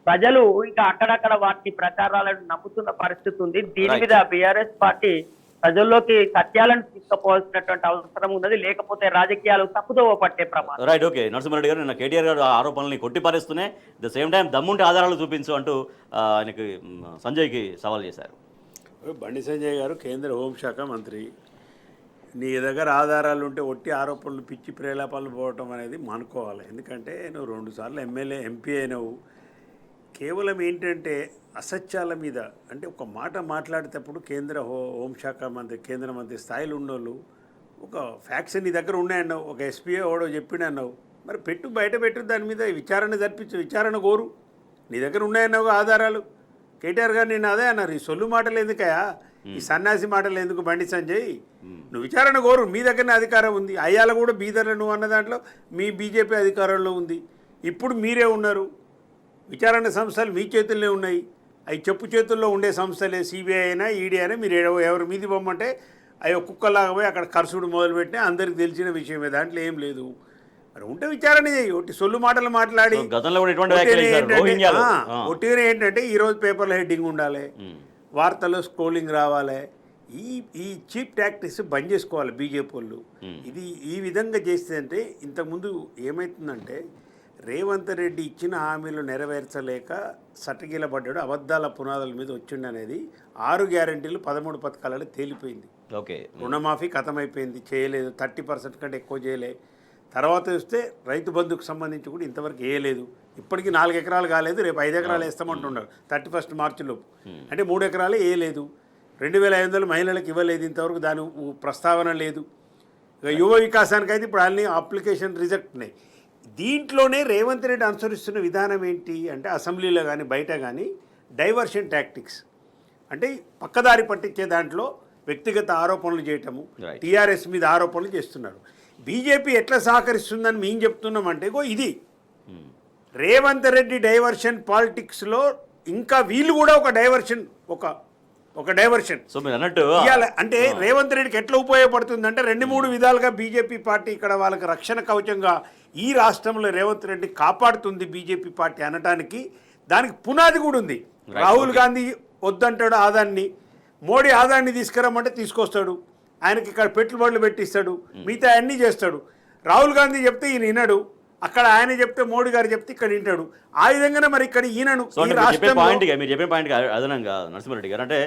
ప్రజలు ఇంకా అక్కడక్కడ వాటి ప్రచారాలను నమ్ముతున్న పరిస్థితి ఉంది. దీని మీద బీఆర్ఎస్ పార్టీ ప్రజల్లోకి సత్యాలను తీసుకుపోవాల్సినటువంటి అవసరం ఉన్నది, లేకపోతే రాజకీయాలు తప్పుదోవ పట్టే ప్రమాదం. Right, okay. నరసింహారెడ్డి గారు, నిన్న కేటీఆర్ గారు ఆరోపణల్ని కొట్టిపారేస్తూనే ద సేమ్ టైం దమ్ముంటే ఆధారాలు చూపించు అంటూ ఆయనకి సంజయ్కి సవాల్ చేశారు. బండి సంజయ్ గారు కేంద్ర హోంశాఖ మంత్రి, నీ దగ్గర ఆధారాలు ఉంటే ఒట్టి ఆరోపణలు పిచ్చి ప్రేలాపాలు పోవటం అనేది మానుకోవాలి. ఎందుకంటే నువ్వు 2 సార్లు ఎమ్మెల్యే ఎంపీ అయినవు. కేవలం ఏంటంటే అసత్యాల మీద, అంటే ఒక మాట మాట్లాడేటప్పుడు కేంద్ర హోంశాఖ మంత్రి, కేంద్ర మంత్రి స్థాయిలో ఉన్నోళ్ళు ఒక ఫ్యాక్ట్స్ నీ దగ్గర ఉన్నాయన్నావు, ఒక ఎస్పీఏ ఓడో చెప్పిండన్నావు, మరి బయట పెట్టు, దాని మీద విచారణ జరిపించు, విచారణ కోరు. నీ దగ్గర ఉన్నాయన్నావు ఆధారాలు. కేటీఆర్ గారు నేను అదే అన్నారు, ఈ సొల్లు మాటలు ఎందుకయా, ఈ సన్యాసి మాటలు ఎందుకు బండి సంజయ్, నువ్వు విచారణ కోరు. మీ దగ్గరనే అధికారం ఉంది. అయ్యాల కూడా బీదర్లో నువ్వు అన్న దాంట్లో మీ బీజేపీ అధికారంలో ఉంది. ఇప్పుడు మీరే ఉన్నారు, విచారణ సంస్థలు మీ చేతుల్లో ఉన్నాయి. అవి చెప్పు చేతుల్లో ఉండే సంస్థలే, సిబిఐ అయినా ఈడీ అయినా. మీరు ఎవరు మీది పొమ్మంటే అయ్యో కుక్కలాగా పోయి అక్కడ ఖర్చుడు మొదలుపెట్టినా అందరికి తెలిసిన విషయమే, దాంట్లో ఏం లేదు. మరి ఉంటే విచారణ చేయి. ఒకటి సొల్లు మాటలు మాట్లాడి ఒట్టిగానే ఏంటంటే ఈరోజు పేపర్లో హెడ్డింగ్ ఉండాలి, వార్తల్లో స్క్రోలింగ్ రావాలి. ఈ చీప్ టాక్టిక్స్ బంద్ చేసుకోవాలి బీజేపీ వాళ్ళు. ఇది ఈ విధంగా చేస్తే అంటే ఇంతకుముందు ఏమవుతుందంటే, రేవంత్ రెడ్డి ఇచ్చిన హామీలు నెరవేర్చలేక సటగిలబడ్డాడు, అబద్ధాల పునాదుల మీద వచ్చిండు అనేది 6 గ్యారెంటీలు 13 పథకాలలో తేలిపోయింది. ఓకే, రుణమాఫీ ఖతమైపోయింది, చేయలేదు. 30% కంటే ఎక్కువ చేయలే. తర్వాత చూస్తే రైతు బంధుకు సంబంధించి కూడా ఇంతవరకు వేయలేదు. ఇప్పటికీ 4 ఎకరాలు కాలేదు, రేపు 5 ఎకరాలు వేస్తామంటున్నారు 31 మార్చిలోపు. అంటే 3 ఎకరాలు వేయలేదు. 2500 మహిళలకు ఇవ్వలేదు, ఇంతవరకు దాని ప్రస్తావన లేదు. యువ వికాసానికి అయితే ఇప్పుడు అన్ని అప్లికేషన్ రిజెక్ట్ ఉన్నాయి. దీంట్లోనే రేవంత్ రెడ్డి అనుసరిస్తున్న విధానం ఏంటి అంటే, అసెంబ్లీలో కానీ బయట కానీ డైవర్షన్ టాక్టిక్స్, అంటే పక్కదారి పట్టించే దాంట్లో వ్యక్తిగత ఆరోపణలు చేయటము, టీఆర్ఎస్ మీద ఆరోపణలు చేస్తున్నారు. బీజేపీ ఎట్లా సహకరిస్తుందని మేము చెప్తున్నామంటే, ఇది రేవంత్ రెడ్డి డైవర్షన్ పాలిటిక్స్లో ఇంకా వీళ్ళు కూడా ఒక డైవర్షన్ సో మీరు అన్నట్టు అంటే రేవంత్ రెడ్డికి ఎట్లా ఉపయోగపడుతుంది అంటే, 2-3 విధాలుగా బీజేపీ పార్టీ ఇక్కడ వాళ్ళకి రక్షణ కవచంగా ఈ రాష్ట్రంలో రేవంత్ రెడ్డి కాపాడుతుంది బీజేపీ పార్టీ అనటానికి దానికి పునాది కూడా ఉంది. రాహుల్ గాంధీ వద్దంటాడు ఆదాన్ని, మోడీ ఆదాన్ని తీసుకురమ్మంటే తీసుకొస్తాడు, ఆయనకి ఇక్కడ పెట్టుబడులు పెట్టిస్తాడు, మిగతా అన్నీ చేస్తాడు. రాహుల్ గాంధీ చెప్తే ఈయన వినడు, అక్కడ ఆయన చెప్తే మోడీ గారు చెప్తే ఇక్కడ వింటాడు. ఆ విధంగానే మరి ఇక్కడ ఈయనను సో అంటే మీరు చెప్పే పాయింట్గా అదనంగా నరసింహారెడ్డి గారు అంటే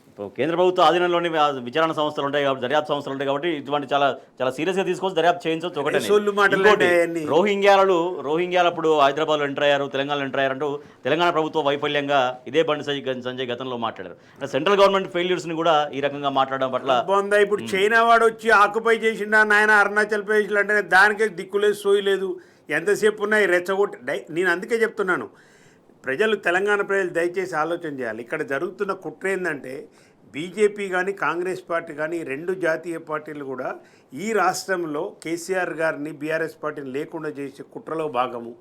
ఇప్పుడు కేంద్ర ప్రభుత్వ ఆధీనంలోని విచారణ సంస్థలు ఉంటాయి కాబట్టి, దర్యాప్తు సంస్థలు ఉంటాయి కాబట్టి ఇటువంటి చాలా చాలా సీరియస్గా తీసుకొచ్చి దర్యాప్తు చేయించవచ్చు. ఒకటి రోహింగ్యాలు అప్పుడు హైదరాబాద్లో ఎంటర్ అయ్యారు, తెలంగాణలో ఎంటర్ అయ్యారంటూ తెలంగాణ ప్రభుత్వ వైఫల్యంగా ఇదే బండి సంజయ్ గతంలో మాట్లాడారు. సెంట్రల్ గవర్నమెంట్ ఫెయిల్యూర్స్ని కూడా ఈ రకంగా మాట్లాడడం పట్ల బాగుందా? ఇప్పుడు చైనా వాడు వచ్చి ఆక్యుపై చేసిండా నాయన అరుణాచల్ ప్రదేశ్లో అంటే దానికే దిక్కులేదు, సోయలేదు. ఎంతసేపు ఉన్నాయి రెచ్చగొట్టి. నేను అందుకే చెప్తున్నాను, ప్రజలు, తెలంగాణ ప్రజలు దయచేసి ఆలోచన చేయాలి. ఇక్కడ జరుగుతున్న కుట్ర ఏంటంటే బీజేపీ కానీ కాంగ్రెస్ పార్టీ కానీ రెండు జాతీయ పార్టీలు కూడా ఈ రాష్ట్రంలో కేసీఆర్ గారిని బీఆర్ఎస్ పార్టీని లేకుండా చేసే కుట్రలో భాగము.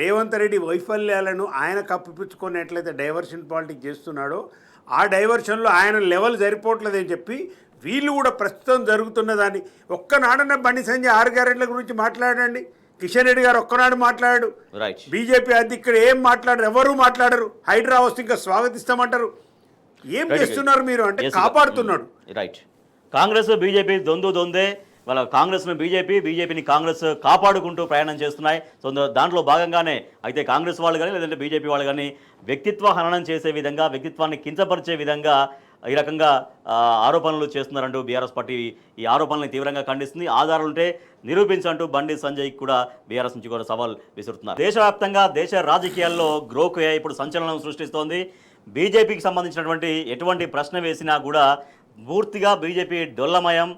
రేవంత్ రెడ్డి వైఫల్యాలను ఆయన కప్పిపుచ్చుకొని ఎట్లయితే డైవర్షన్ పాలిటిక్స్ చేస్తున్నాడో ఆ డైవర్షన్లో ఆయన లెవెల్ సరిపోవట్లేదని చెప్పి వీళ్ళు కూడా ప్రస్తుతం జరుగుతున్న దాన్ని ఒక్కనాడన్న బండి సంజయ్ 6 గ్యారెంట్ల గురించి మాట్లాడండి. కిషన్ రెడ్డి గారు ఒక్కనాడు మాట్లాడాడు. బీజేపీ అధ్యక్షుడు ఏం మాట్లాడరు, ఎవరు మాట్లాడరు. హైడ్రా వస్తే ఇంకా స్వాగతిస్తామంటారు. ఏం చేస్తున్నారు మీరు అంటే కాపాడుతున్నాడు. రైట్. కాంగ్రెస్ బీజేపీ దొందే వాళ్ళ కాంగ్రెస్ను బీజేపీని కాంగ్రెస్ కాపాడుకుంటూ ప్రయాణం చేస్తున్నాయి. సో దాంట్లో భాగంగానే అయితే కాంగ్రెస్ వాళ్ళు కానీ లేదంటే బీజేపీ వాళ్ళు కానీ వ్యక్తిత్వ హననం చేసే విధంగా, వ్యక్తిత్వాన్ని కించపరిచే విధంగా ఈ రకంగా ఆరోపణలు చేస్తున్నారంటూ బీఆర్ఎస్ పార్టీ ఈ ఆరోపణలను తీవ్రంగా ఖండిస్తుంది. ఆధారాలుంటే నిరూపించంటూ బండి సంజయ్ కూడా బీఆర్ఎస్ నుంచి కూడా సవాల్ విసురుతున్నారు. దేశవ్యాప్తంగా దేశ రాజకీయాల్లో గ్రోక్ ఇప్పుడు సంచలనం సృష్టిస్తోంది. బీజేపీకి సంబంధించినటువంటి ఎటువంటి ప్రశ్న వేసినా కూడా పూర్తిగా బీజేపీ డొల్లమయం,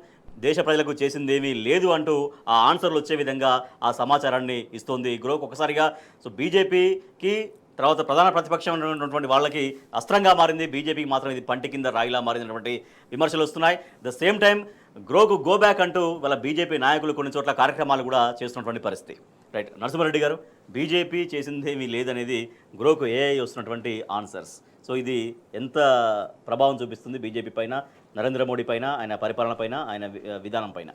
దేశ ప్రజలకు చేసిందేమీ లేదు అంటూ ఆ ఆన్సర్లు వచ్చే విధంగా ఆ సమాచారాన్ని ఇస్తోంది గ్రోక్ ఒకసారిగా. సో బీజేపీకి తర్వాత ప్రధాన ప్రతిపక్షం ఉన్నటువంటి వాళ్ళకి అస్త్రంగా మారింది, బీజేపీకి మాత్రం ఇది పంటి కింద రాయిలా మారినటువంటి విమర్శలు వస్తున్నాయి. The same time గ్రోకు go back అంటూ వాళ్ళ బీజేపీ నాయకులు కొన్ని చోట్ల కార్యక్రమాలు కూడా చేస్తున్నటువంటి పరిస్థితి. రైట్. నరసింహారెడ్డి గారు, బీజేపీ చేసిందేమీ లేదనేది గ్రోకు ఏఐ వస్తున్నటువంటి ఆన్సర్స్. సో ఇది ఎంత ప్రభావం చూపిస్తుంది బీజేపీ పైన, నరేంద్ర మోడీ పైన, ఆయన పరిపాలన పైన, ఆయన విధానం పైన?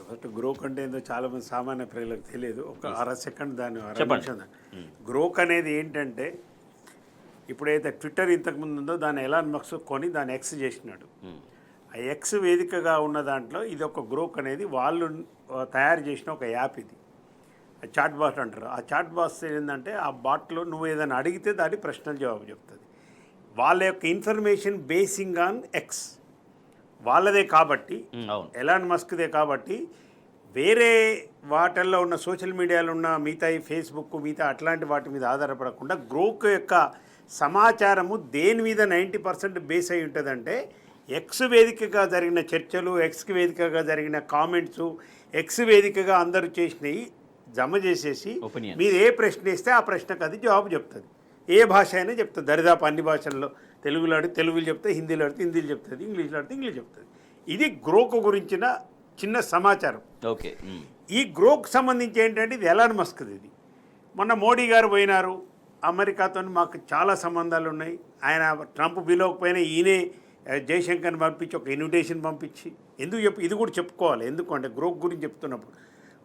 ఫస్ట్ గ్రోక్ అంటే ఏందో చాలా మంది సామాన్య ప్రజలకు తెలియదు. ఒక 1/2 సెకండ్ దాన్ని గ్రోక్ అనేది ఏంటంటే, ఇప్పుడైతే ట్విట్టర్ ఇంతకుముందు ఉందో దాన్ని ఎలాన్ మస్క్ కొని దాన్ని ఎక్స్ చేసినాడు. ఆ ఎక్స్ వేదికగా ఉన్న దాంట్లో ఇది ఒక గ్రోక్ అనేది వాళ్ళు తయారు చేసిన ఒక యాప్. ఇది చాట్ బాట్ అంటారు. ఆ చాట్ బాక్స్ ఏంటంటే ఆ బాట్లో నువ్వు ఏదైనా అడిగితే దాని ప్రశ్నలు జవాబు చెప్తుంది. వాళ్ళ యొక్క ఇన్ఫర్మేషన్ బేసింగ్ ఆన్ ఎక్స్ వాళ్ళదే కాబట్టి, ఎలాన్ మస్క్దే కాబట్టి, వేరే వాటిల్లో ఉన్న సోషల్ మీడియాలో ఉన్న మిగతా ఫేస్బుక్ మిగతా అట్లాంటి వాటి మీద ఆధారపడకుండా గ్రోక్ యొక్క సమాచారము దేని మీద 90% బేస్ అయి ఉంటుందంటే ఎక్స్ వేదికగా జరిగిన చర్చలు, ఎక్స్ వేదికగా జరిగిన కామెంట్స్, ఎక్స్ వేదికగా అందరూ చేసినవి జమ చేసేసి మీరు ఏ ప్రశ్న ఇస్తే ఆ ప్రశ్నకు అది జవాబు చెప్తుంది. ఏ భాష అయినా చెప్తుంది. దరిదాపు అన్ని భాషల్లో, తెలుగులో ఆడితే తెలుగులో చెప్తే, హిందీలో ఆడితే హిందీలో చెప్తుంది, ఇంగ్లీష్లో ఆడితే ఇంగ్లీష్ చెప్తుంది. ఇది గ్రోక్ గురించిన చిన్న సమాచారం. ఓకే. ఈ గ్రోక్ సంబంధించి ఏంటంటే ఇది ఎలాన్ మస్క్ది. ఇది మొన్న మోడీ గారు పోయినారు, అమెరికాతో మాకు చాలా సంబంధాలు ఉన్నాయి. ఆయన ట్రంప్ పిలవకపోయినా ఈయనే జయశంకర్ని పంపించి ఒక ఇన్విటేషన్ పంపించి ఇది కూడా చెప్పుకోవాలి. ఎందుకంటే గ్రోక్ గురించి చెప్తున్నప్పుడు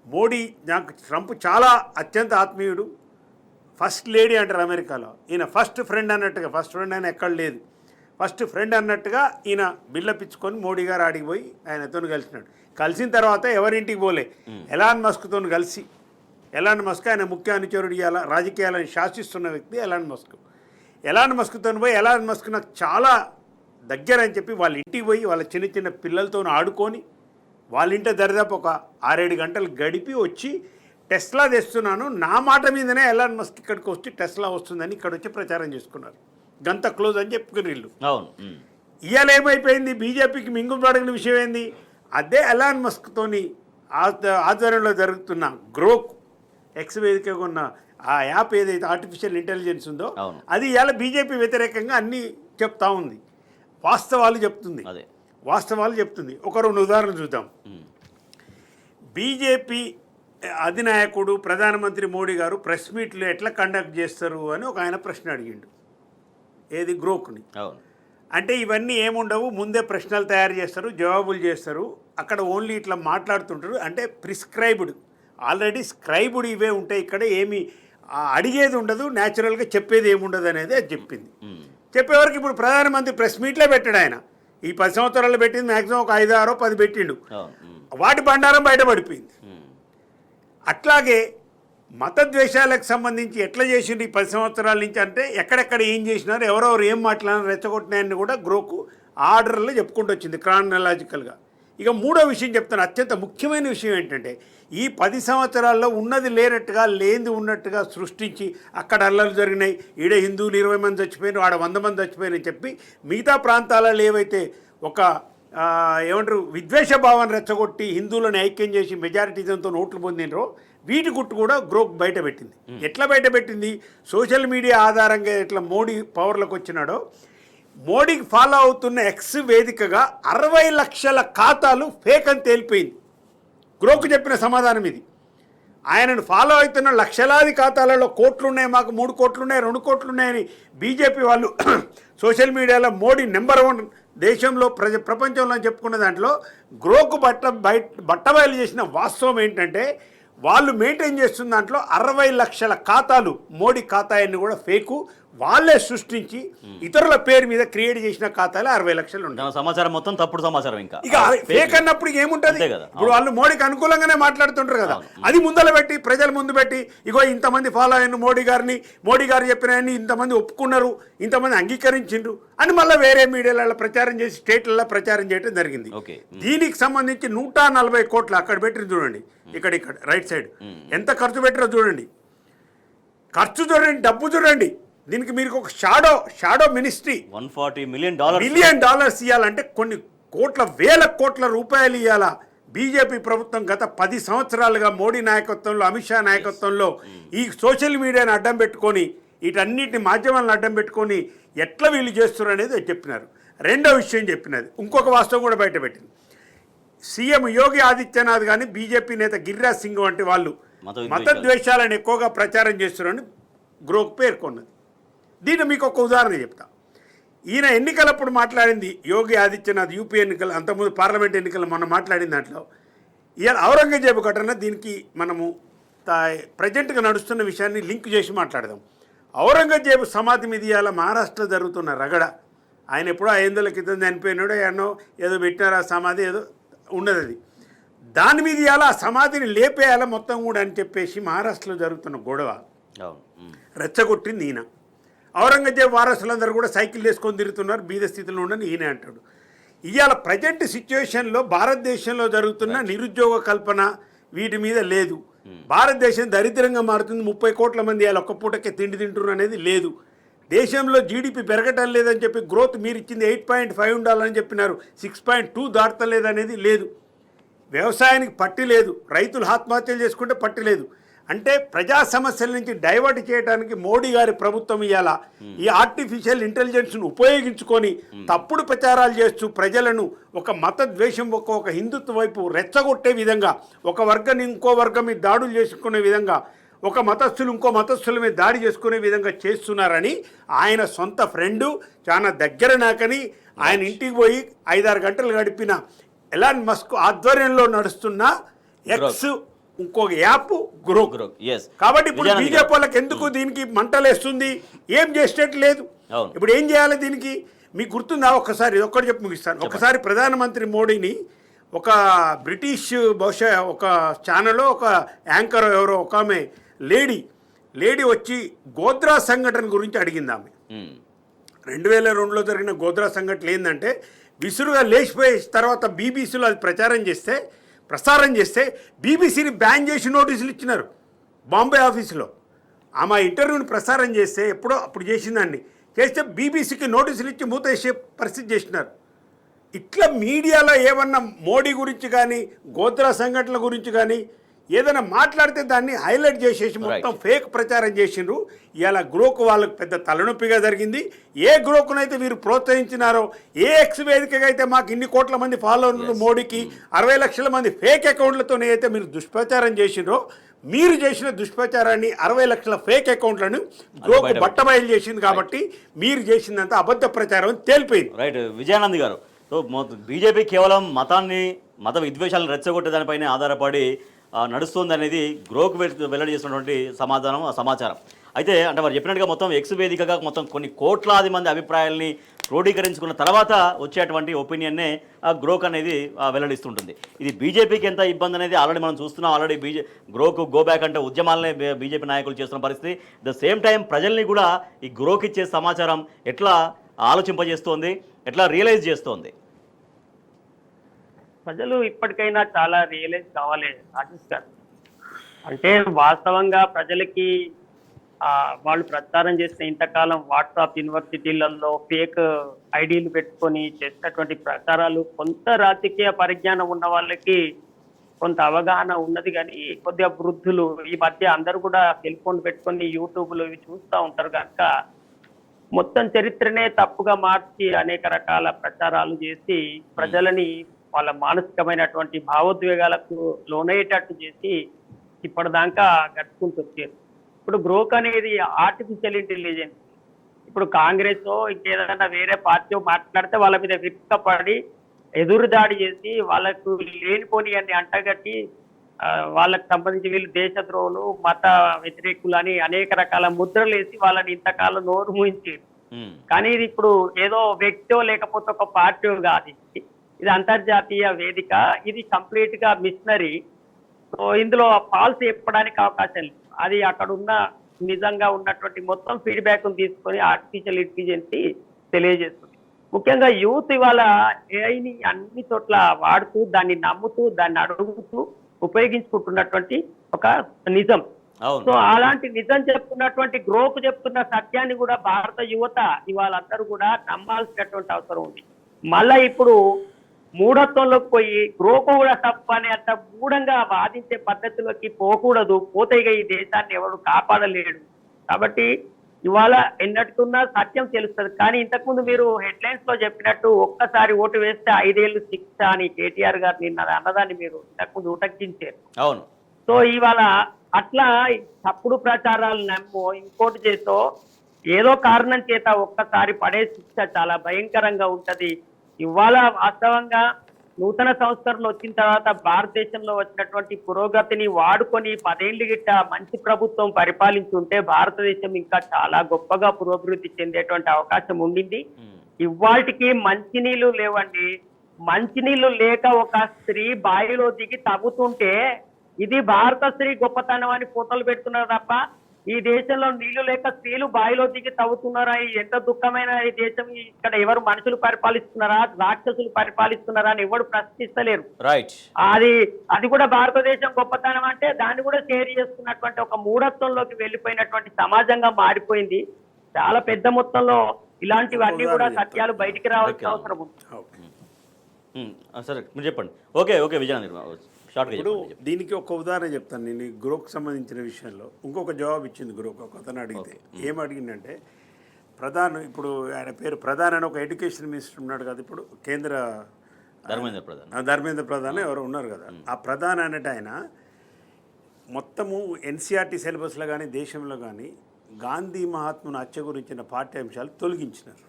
మోడీ నాకు ట్రంప్ చాలా అత్యంత ఆత్మీయుడు, ఫస్ట్ లేడీ అంటారు అమెరికాలో. ఈయన ఫస్ట్ ఫ్రెండ్ అన్నట్టుగా, ఫస్ట్ ఫ్రెండ్ ఆయన ఎక్కడ లేదు, ఫస్ట్ ఫ్రెండ్ అన్నట్టుగా ఈయన బిల్లపించుకొని మోడీ గారు ఆడికి పోయి ఆయనతో కలిసినాడు. కలిసిన తర్వాత ఎవరింటికి పోలే, ఎలాన్ మస్క్తో కలిసి. ఎలాన్ మస్క్ ఆయన ముఖ్య అనుచరుడు, రాజకీయాలను శాసిస్తున్న వ్యక్తి ఎలాన్ మస్క్తో పోయి, ఎలాన్ మస్క్ నాకు చాలా దగ్గర అని చెప్పి వాళ్ళ ఇంటికి పోయి వాళ్ళ చిన్న చిన్న పిల్లలతో ఆడుకొని వాళ్ళ ఇంట దరిదాపు ఒక 6-7 గంటలు గడిపి వచ్చి టెస్లా తెస్తున్నాను, నా మాట మీదనే ఎలాన్ మస్క్ ఇక్కడికి వచ్చి టెస్లా వస్తుందని ఇక్కడ వచ్చి ప్రచారం చేసుకున్నారు. గంత క్లోజ్ అని చెప్పుకుని వీళ్ళు. ఇవాళ ఏమైపోయింది, బీజేపీకి మింగుపడిన విషయం ఏంది, అదే ఎలాన్ మస్క్తోని ఆధ్వర్యంలో జరుగుతున్న గ్రోక్ ఎక్స్ వేదికగా ఉన్న ఆ యాప్ ఏదైతే ఆర్టిఫిషియల్ ఇంటెలిజెన్స్ ఉందో అది ఇవాళ బీజేపీ వ్యతిరేకంగా అన్నీ చెప్తా ఉంది, వాస్తవాలు చెప్తుంది. ఒక 2 ఉదాహరణలు చూద్దాం. బీజేపీ అధినాయకుడు ప్రధానమంత్రి మోడీ గారు ప్రెస్ మీట్లు ఎట్లా కండక్ట్ చేస్తారు అని ఒక ఆయన ప్రశ్న అడిగిండు, ఏది గ్రోక్ని. అంటే ఇవన్నీ ఏముండవు, ముందే ప్రశ్నలు తయారు చేస్తారు, జవాబులు చేస్తారు, అక్కడ ఓన్లీ ఇట్లా మాట్లాడుతుంటారు. అంటే ప్రిస్క్రైబ్డ్, ఆల్రెడీ స్క్రైబ్డ్ ఇవే ఉంటాయి, ఇక్కడ ఏమి అడిగేది ఉండదు, న్యాచురల్గా చెప్పేది ఏముండదు అనేది అది చెప్పింది. చెప్పేవరకు ఇప్పుడు ప్రధానమంత్రి ప్రెస్ మీట్లే పెట్టాడు ఆయన. ఈ 10 సంవత్సరాలు పెట్టింది మ్యాక్సిమం ఒక 5, 6, 10 పెట్టిండు. వాటి బండారం బయటపడిపోయింది. అట్లాగే మతద్వేషాలకు సంబంధించి ఎట్లా చేసిండు ఈ 10 సంవత్సరాల నుంచి అంటే ఎక్కడెక్కడ ఏం చేసినారు, ఎవరెవరు ఏం మాట్లాడినారు, రెచ్చగొట్టినాయని కూడా గ్రోకు ఆర్డర్లో చెప్పుకుంటూ వచ్చింది క్రానలాజికల్గా. ఇక మూడో విషయం చెప్తాను, అత్యంత ముఖ్యమైన విషయం ఏంటంటే ఈ 10 సంవత్సరాల్లో ఉన్నది లేనట్టుగా లేనిది ఉన్నట్టుగా సృష్టించి అక్కడ అల్లలు జరిగినాయి, ఈడ హిందువులు 20 మంది చచ్చిపోయినారు, ఆడ 100 మంది చచ్చిపోయినారని చెప్పి మిగతా ప్రాంతాలలో ఏవైతే ఒక ఏమంటారు విద్వేష భావాన్ని రెచ్చగొట్టి హిందువులను ఐక్యం చేసి మెజారిటీతో ఓట్లు పొందినరో వీటి గుట్టు కూడా గ్రోక్ బయట పెట్టింది. ఎట్లా బయట పెట్టింది? సోషల్ మీడియా ఆధారంగా ఎట్లా మోడీ పవర్లోకి వచ్చినాడో మోడీకి ఫాలో అవుతున్న ఎక్స్ వేదికగా 60 లక్షల ఖాతాలు ఫేక్ అని తేలిపోయింది. గ్రోకు చెప్పిన సమాధానం ఇది. ఆయనను ఫాలో అవుతున్న లక్షలాది ఖాతాలలో కోట్లున్నాయి, మాకు 3 కోట్లున్నాయి, 2 కోట్లున్నాయని బీజేపీ వాళ్ళు సోషల్ మీడియాలో మోడీ నెంబర్ 1 దేశంలో ప్రపంచంలో చెప్పుకున్న దాంట్లో గ్రోకు బట్టబయలు చేసిన వాస్తవం ఏంటంటే వాళ్ళు మెయింటైన్ చేస్తున్న దాంట్లో 60 లక్షల ఖాతాలు మోడీ ఖాతాయన్ని కూడా ఫేకు, వాళ్ళే సృష్టించి ఇతరుల పేరు మీద క్రియేట్ చేసిన ఖాతాలు 60 లక్షలు ఉంటాయి. సమాచారం మొత్తం తప్పుడు సమాచారం. ఇంకా ఇక ఫేక్ అన్నప్పుడు ఏముంటుంది? ఇప్పుడు వాళ్ళు మోడీకి అనుకూలంగానే మాట్లాడుతుంటారు కదా, అది ముందర పెట్టి ప్రజల ముందు పెట్టి ఇగో ఇంతమంది ఫాలో అయిన మోడీ గారు చెప్పిన ఇంతమంది ఒప్పుకున్నారు, ఇంతమంది అంగీకరించిండ్రు అని మళ్ళీ వేరే మీడియాలలో ప్రచారం చేసి స్టేట్లలో ప్రచారం చేయడం జరిగింది. దీనికి సంబంధించి 140 కోట్లు అక్కడ పెట్టింది చూడండి, ఇక్కడ రైట్ సైడ్ ఎంత ఖర్చు పెట్టారో చూడండి, ఖర్చు చూడండి, డబ్బు చూడండి. దీనికి మీరు ఒక షాడో మినిస్ట్రీ $140 మిలియన్ ఇవ్వాలంటే కొన్ని వేల కోట్ల రూపాయలు ఇవ్వాలా. బీజేపీ ప్రభుత్వం గత 10 సంవత్సరాలుగా మోడీ నాయకత్వంలో, అమిత్ షా నాయకత్వంలో ఈ సోషల్ మీడియాని అడ్డం పెట్టుకొని వీటన్నిటిని మాధ్యమాలను అడ్డం పెట్టుకొని ఎట్లా వీళ్ళు చేస్తున్నారు అనేది చెప్పినారు. రెండో విషయం చెప్పినది ఇంకొక వాస్తవం కూడా బయటపెట్టింది. సీఎం యోగి ఆదిత్యనాథ్ కానీ బీజేపీ నేత గిరిరాజ్ సింగ్ వంటి వాళ్ళు మత ద్వేషాలను ఎక్కువగా ప్రచారం చేస్తున్నారని గ్రోక్ పేర్కొన్నది. దీన్ని మీకు ఒక ఉదాహరణ చెప్తా. ఈయన ఎన్నికలప్పుడు మాట్లాడింది యోగి ఆదిత్యనాథ్, యూపీ ఎన్నికలు, అంతకుముందు పార్లమెంట్ ఎన్నికలు మనం మాట్లాడిన దాంట్లో ఇవాళ ఔరంగజేబు ఘటన దీనికి మనము ప్రజెంట్గా నడుస్తున్న విషయాన్ని లింక్ చేసి మాట్లాడదాం. ఔరంగజేబు సమాధి మీద ఇవాళ మహారాష్ట్రలో జరుగుతున్న రగడ, ఆయన ఎప్పుడో 500 ఏళ్ల క్రితం చనిపోయినాడో ఏదో పెట్టినారు, ఆ సమాధి ఏదో ఉన్నది, అది దాని మీద ఇవాళ ఆ సమాధిని లేపేయాల మొత్తం కూడా అని చెప్పేసి మహారాష్ట్రలో జరుగుతున్న గొడవ రెచ్చగొట్టింది ఈయన. ఔరంగజేబు వారసులందరూ కూడా సైకిల్ వేసుకొని తిరుగుతున్నారు, బీద స్థితిలో ఉండని ఈయన అంటాడు. ఇవాళ ప్రజెంట్ సిచ్యువేషన్లో భారతదేశంలో జరుగుతున్న నిరుద్యోగ కల్పన వీటి మీద లేదు. భారతదేశం దరిద్రంగా మారుతుంది, 30 కోట్ల మంది ఇవాళ ఒక్క పూటకే తిండి తింటున్నారు అనేది లేదు. దేశంలో జీడిపి పెరగటం లేదని చెప్పి గ్రోత్ మీరు ఇచ్చింది 8.5 ఉండాలని చెప్పినారు, 6.2 దాటలేదనేది లేదు. వ్యవసాయానికి పట్టి లేదు, రైతులు ఆత్మహత్యలు చేసుకుంటే పట్టి లేదు. అంటే ప్రజా సమస్యల నుంచి డైవర్ట్ చేయడానికి మోడీ గారి ప్రభుత్వం ఇవాళ ఈ ఆర్టిఫిషియల్ ఇంటెలిజెన్స్ను ఉపయోగించుకొని తప్పుడు ప్రచారాలు చేస్తూ ప్రజలను ఒక మత ద్వేషం ఒక హిందుత్వ వైపు రెచ్చగొట్టే విధంగా, ఒక వర్గాన్ని ఇంకో వర్గం మీద దాడులు చేసుకునే విధంగా, ఒక మతస్థులు ఇంకో మతస్థుల మీద దాడి చేసుకునే విధంగా చేస్తున్నారని ఆయన సొంత ఫ్రెండు, చాలా దగ్గర నాకని ఆయన ఇంటికి పోయి 5-6 గంటలు గడిపిన ఎలాన్ మస్క్ ఆధ్వర్యంలో నడుస్తున్న ఎక్స్ ఇంకొక యాప్ గ్రోక్. కాబట్టి ఇప్పుడు బీజేపీ వాళ్ళకి ఎందుకు దీనికి మంటలేస్తుంది? ఏం చేసేటట్టు లేదు. ఇప్పుడు ఏం చేయాలి దీనికి? మీకు గుర్తుందా? ఒక్కసారి ఒక్కటి చెప్పి ముగిస్తాను. ఒకసారి ప్రధానమంత్రి మోడీని ఒక బ్రిటిష్ బహుశా ఒక ఛానల్లో ఒక యాంకర్ ఎవరో ఒక ఆమె లేడీ వచ్చి గోద్రా సంఘటన గురించి అడిగింది. ఆమె 2002లో జరిగిన గోద్రా సంఘటన ఏంటంటే విసురుగా లేచిపోయే తర్వాత బీబీసీలో అది ప్రసారం చేస్తే బీబీసీని బ్యాన్ చేసి నోటీసులు ఇచ్చినారు బాంబే ఆఫీసులో. ఆమె ఇంటర్వ్యూని ప్రసారం చేస్తే ఎప్పుడో అప్పుడు చేసిందండి, చేస్తే బీబీసీకి నోటీసులు ఇచ్చి మూతేసే పరిస్థితి చేసినారు. ఇట్లా మీడియాలో ఏమన్నా మోడీ గురించి కానీ గోద్రా సంఘటనల గురించి కానీ ఏదైనా మాట్లాడితే దాన్ని హైలైట్ చేసేసి మొత్తం ఫేక్ ప్రచారం చేసిండ్రు. ఇలా గ్రోకు వాళ్ళకు పెద్ద తలనొప్పిగా జరిగింది. ఏ గ్రోకునైతే వీరు ప్రోత్సహించినారో, ఏ ఎక్స్ వేదికగా అయితే మాకు ఇన్ని కోట్ల మంది ఫాలోవర్లు మోడీకి 60 లక్షల మంది ఫేక్ అకౌంట్లతోనే అయితే మీరు దుష్ప్రచారం చేసిండ్రో, మీరు చేసిన దుష్ప్రచారాన్ని 60 లక్షల ఫేక్ అకౌంట్లను గ్రోకు బట్టబయలు చేసింది. కాబట్టి మీరు చేసిందంతా అబద్ధ ప్రచారం తేలిపోయింది. రైట్ విజయానంద్ గారు, సో బీజేపీ కేవలం మత విద్వేషాలను రెచ్చగొట్టే దానిపైనే ఆధారపడి నడుస్తుంది అనేది గ్రోకు వెల్లడి చేసినటువంటి సమాచారం. అయితే అంటే మరి చెప్పినట్టుగా మొత్తం ఎక్స్ వేదికగా మొత్తం కొన్ని కోట్లాది మంది అభిప్రాయాల్ని క్రోడీకరించుకున్న తర్వాత వచ్చేటువంటి ఒపీనియన్నే గ్రోక్ అనేది వెల్లడిస్తుంటుంది. ఇది బీజేపీకి ఎంత ఇబ్బంది అనేది ఆల్రెడీ మనం చూస్తున్నాం. ఆల్రెడీ గ్రోకు గో బ్యాక్ అంటే ఉద్యమాలనే బీజేపీ నాయకులు చేస్తున్న పరిస్థితి. ద సేమ్ టైం ప్రజల్ని కూడా ఈ గ్రోక్ ఇచ్చే సమాచారం ఎట్లా ఆలోచింపజేస్తోంది, ఎట్లా రియలైజ్ చేస్తోంది? ప్రజలు ఇప్పటికైనా చాలా రియలైజ్ కావాలి రాజేష్ గారు. అంటే వాస్తవంగా ప్రజలకి వాళ్ళు ప్రచారం చేసిన ఇంతకాలం వాట్సాప్ యూనివర్సిటీలలో ఫేక్ ఐడీలు పెట్టుకొని చేసినటువంటి ప్రచారాలు కొంత రాజకీయ పరిజ్ఞానం ఉన్న వాళ్ళకి కొంత అవగాహన ఉన్నది, కానీ కొద్దిగా వృద్ధులు ఈ మధ్య అందరూ కూడా సెల్ ఫోన్ పెట్టుకొని యూట్యూబ్లో ఇవి చూస్తూ ఉంటారు కనుక మొత్తం చరిత్రనే తప్పుగా మార్చి అనేక రకాల ప్రచారాలు చేసి ప్రజలని వాళ్ళ మానసికమైనటువంటి భావోద్వేగాలకు లోనయ్యేటట్టు చేసి ఇప్పటిదాకా గడుపుకుంటూ వచ్చారు. ఇప్పుడు గ్రోక్ అనేది ఆర్టిఫిషియల్ ఇంటెలిజెన్స్. ఇప్పుడు కాంగ్రెస్ ఇంకేదైనా వేరే పార్టీ మాట్లాడితే వాళ్ళ మీద విరుచుకపడి ఎదురుదాడి చేసి వాళ్ళకు లేనిపోని అన్ని అంటగట్టి వాళ్ళకు సంబంధించి వీళ్ళు దేశద్రోహులు, మత వ్యతిరేకులు అని అనేక రకాల ముద్రలు వేసి వాళ్ళని ఇంతకాలం నోరు మూయించారు. కానీ ఇది ఇప్పుడు ఏదో వ్యక్తో లేకపోతే ఒక పార్టీ కాదు, ఇది అంతర్జాతీయ వేదిక, ఇది కంప్లీట్ గా మిషనరీ. సో ఇందులో ఫాల్స్ చెప్పడానికి అవకాశం లేదు. అది అక్కడ ఉన్న నిజంగా ఉన్నటువంటి మొత్తం ఫీడ్బ్యాక్ తీసుకొని ఆర్టిఫిషియల్ ఇంటెలిజెన్స్ తెలియజేస్తుంది. ముఖ్యంగా యూత్ ఇవాళ ఏఐని అన్ని చోట్ల వాడుతూ దాన్ని నమ్ముతూ దాన్ని అడుగుతూ ఉపయోగించుకుంటున్నటువంటి ఒక నిజం. సో అలాంటి నిజం చెప్తున్నటువంటి గ్రోక్ చెప్తున్న సత్యాన్ని కూడా భారత యువత ఇవాళ అందరూ కూడా నమ్మాల్సినటువంటి అవసరం ఉంది. మళ్ళా ఇప్పుడు మూఢత్వంలోకి పోయి గ్రోకు కూడా తప్ప అని అంత మూఢంగా వాదించే పద్ధతిలోకి పోకూడదు. పోతే ఈ దేశాన్ని ఎవరు కాపాడలేడు. కాబట్టి ఇవాళ ఎన్నట్టుకున్నా సత్యం తెలుస్తుంది. కానీ ఇంతకుముందు మీరు హెడ్లైన్స్ లో చెప్పినట్టు ఒక్కసారి ఓటు వేస్తే 5 ఏళ్ళు శిక్ష అని కేటీఆర్ గారు నిన్న అన్నదాన్ని మీరు ఇంతకుముందు ఉటంకించారు. అవును. సో ఇవాళ అట్లా తప్పుడు ప్రచారాలు నమ్మో ఇంకోటి చేసో ఏదో కారణం చేత ఒక్కసారి పడే శిక్ష చాలా భయంకరంగా ఉంటది. ఇవాళ వాస్తవంగా నూతన సంస్కరణలు వచ్చిన తర్వాత భారతదేశంలో వచ్చినటువంటి పురోగతిని వాడుకొని 10 ఏళ్ళు గిట్ట మంచి ప్రభుత్వం పరిపాలించుంటే భారతదేశం ఇంకా చాలా గొప్పగా పురోభివృద్ధి చెందేటువంటి అవకాశం ఉండింది. ఇవాళకి మంచినీళ్లు లేవండి. మంచినీళ్లు లేక ఒక స్త్రీ బావిలో దిగి తవ్వుతుంటే ఇది భారత స్త్రీ గొప్పతనం అని ఫోటోలు పెడుతున్నారు తప్ప ఈ దేశంలో నీళ్లు లేక స్త్రీలు బావిలో దిగి తవ్వుతున్నారా? ఎంత దుఃఖమైన ఈ దేశం. ఇక్కడ ఎవరు మనుషులు పరిపాలిస్తున్నారా, రాక్షసులు పరిపాలిస్తున్నారా అని ఎవరు ప్రశ్నిస్తలేరు. అది కూడా భారతదేశం గొప్పతనం అంటే దాన్ని కూడా షేర్ చేసుకున్నటువంటి ఒక మూఢత్వంలోకి వెళ్ళిపోయినటువంటి సమాజంగా మారిపోయింది. చాలా పెద్ద మొత్తంలో ఇలాంటివన్నీ కూడా సత్యాలు బయటికి రావాల్సిన అవసరం ఉంది. సరే మీరు చెప్పండి. ఓకే ఓకే విజయ్, ఇప్పుడు దీనికి ఒక ఉదాహరణ చెప్తాను. నేను గ్రోక్ సంబంధించిన విషయంలో ఇంకొక జవాబు ఇచ్చింది గ్రోక్. ఒక అతను అడిగితే ఏం అడిగిందంటే, ఇప్పుడు ఆయన పేరు ప్రధాన్ అని ఒక ఎడ్యుకేషన్ మినిస్టర్ ఉన్నాడు కదా, ఇప్పుడు కేంద్ర ధర్మేంద్ర ప్రధాన్ ఎవరు ఉన్నారు కదా, ఆ ప్రధాన్ అనేట ఆయన మొత్తము ఎన్సీఆర్టీ సిలబస్లో కానీ దేశంలో కానీ గాంధీ మహాత్ముని హత్య గురించిన పాఠ్యాంశాలు తొలగించినారు.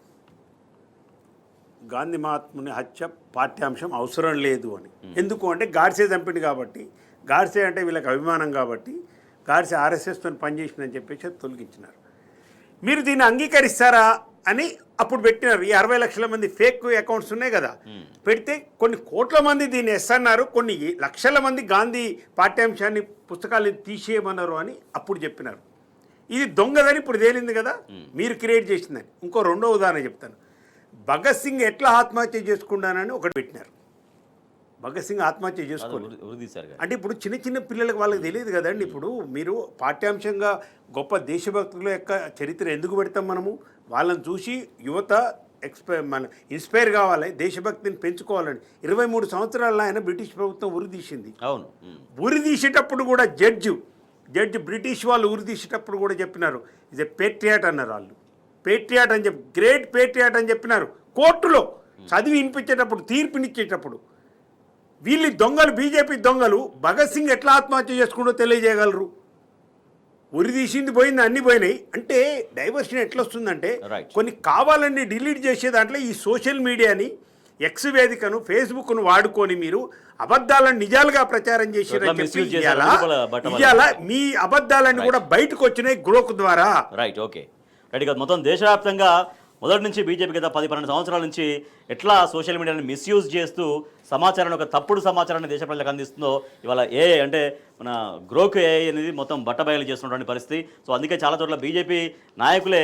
గాంధీ మహాత్ముని హత్య పాఠ్యాంశం అవసరం లేదు అని. ఎందుకు అంటే గాడ్సే చంపింది కాబట్టి, గాడ్సే అంటే వీళ్ళకి అభిమానం కాబట్టి, గాడ్సే ఆర్ఎస్ఎస్తో పనిచేసిందని చెప్పేసి తొలగించినారు. మీరు దీన్ని అంగీకరిస్తారా అని అప్పుడు పెట్టినారు. ఈ 60 లక్షల మంది ఫేక్ అకౌంట్స్ ఉన్నాయి కదా, పెడితే కొన్ని కోట్ల మంది దీన్ని ఎస్ అన్నారు, కొన్ని లక్షల మంది గాంధీ పాఠ్యాంశాన్ని పుస్తకాలు తీసేయమన్నారు అని అప్పుడు చెప్పినారు. ఇది దొంగదని ఇప్పుడు తేలింది కదా, మీరు క్రియేట్ చేసిందని. ఇంకో రెండో ఉదాహరణ చెప్తాను. భగత్ సింగ్ ఎట్లా ఆత్మహత్య చేసుకున్నానని ఒకటి పెట్టినారు. భగత్ సింగ్ ఆత్మహత్య చేసుకోండి అంటే ఇప్పుడు చిన్న చిన్న పిల్లలకు వాళ్ళకి తెలియదు కదండి. ఇప్పుడు మీరు పాఠ్యాంశంగా గొప్ప దేశభక్తుల యొక్క చరిత్ర ఎందుకు పెడతాం మనము? వాళ్ళని చూసి యువత మన ఇన్స్పైర్ కావాలి, దేశభక్తిని పెంచుకోవాలని. 23 సంవత్సరాల్లో ఆయన బ్రిటిష్ ప్రభుత్వం ఉరిదీసింది. అవును. ఉరిదీసేటప్పుడు కూడా జడ్జి బ్రిటిష్ వాళ్ళు ఉరిదీసేటప్పుడు కూడా చెప్పినారు, ఇది పేట్రియాట్ అన్నారు. వాళ్ళు పేట్రియాట్ అని చెప్పి, గ్రేట్ పేట్రియాట్ అని చెప్పినారు కోర్టులో చదివి వినిపించేటప్పుడు, తీర్పునిచ్చేటప్పుడు. వీళ్ళు దొంగలు, బీజేపీ దొంగలు భగత్ సింగ్ ఎట్లా ఆత్మహత్య చేసుకుంటూ తెలియజేయగలరు? ఉరి తీసింది పోయింది, అన్ని పోయినాయి. అంటే డైవర్షన్ ఎట్లా వస్తుందంటే కొన్ని కావాలని డిలీట్ చేసే దాంట్లో ఈ సోషల్ మీడియాని, ఎక్స్ వేదికను ఫేస్బుక్ను వాడుకొని మీరు అబద్ధాలను నిజాలుగా ప్రచారం ఎట్లా చేసిరని చెప్పి misuse చేశారు? బట్టబయలు. ఇవాళ మీ అబద్ధాలను కూడా బయటకు వచ్చినాయి గ్రోక్ ద్వారా. Right, okay right. ఇక మొత్తం దేశవ్యాప్తంగా మొదటి నుంచి బీజేపీ గత 10-12 సంవత్సరాల నుంచి ఎట్లా సోషల్ మీడియాని మిస్యూజ్ చేస్తూ సమాచారాన్ని, ఒక తప్పుడు సమాచారాన్ని దేశ ప్రజలకు అందిస్తుందో ఇవాళ ఏఐ అంటే మన గ్రోక్ ఏఐ అనేది మొత్తం బట్టబయలు చేస్తున్నటువంటి పరిస్థితి. సో అందుకే చాలా చోట్ల బీజేపీ నాయకులే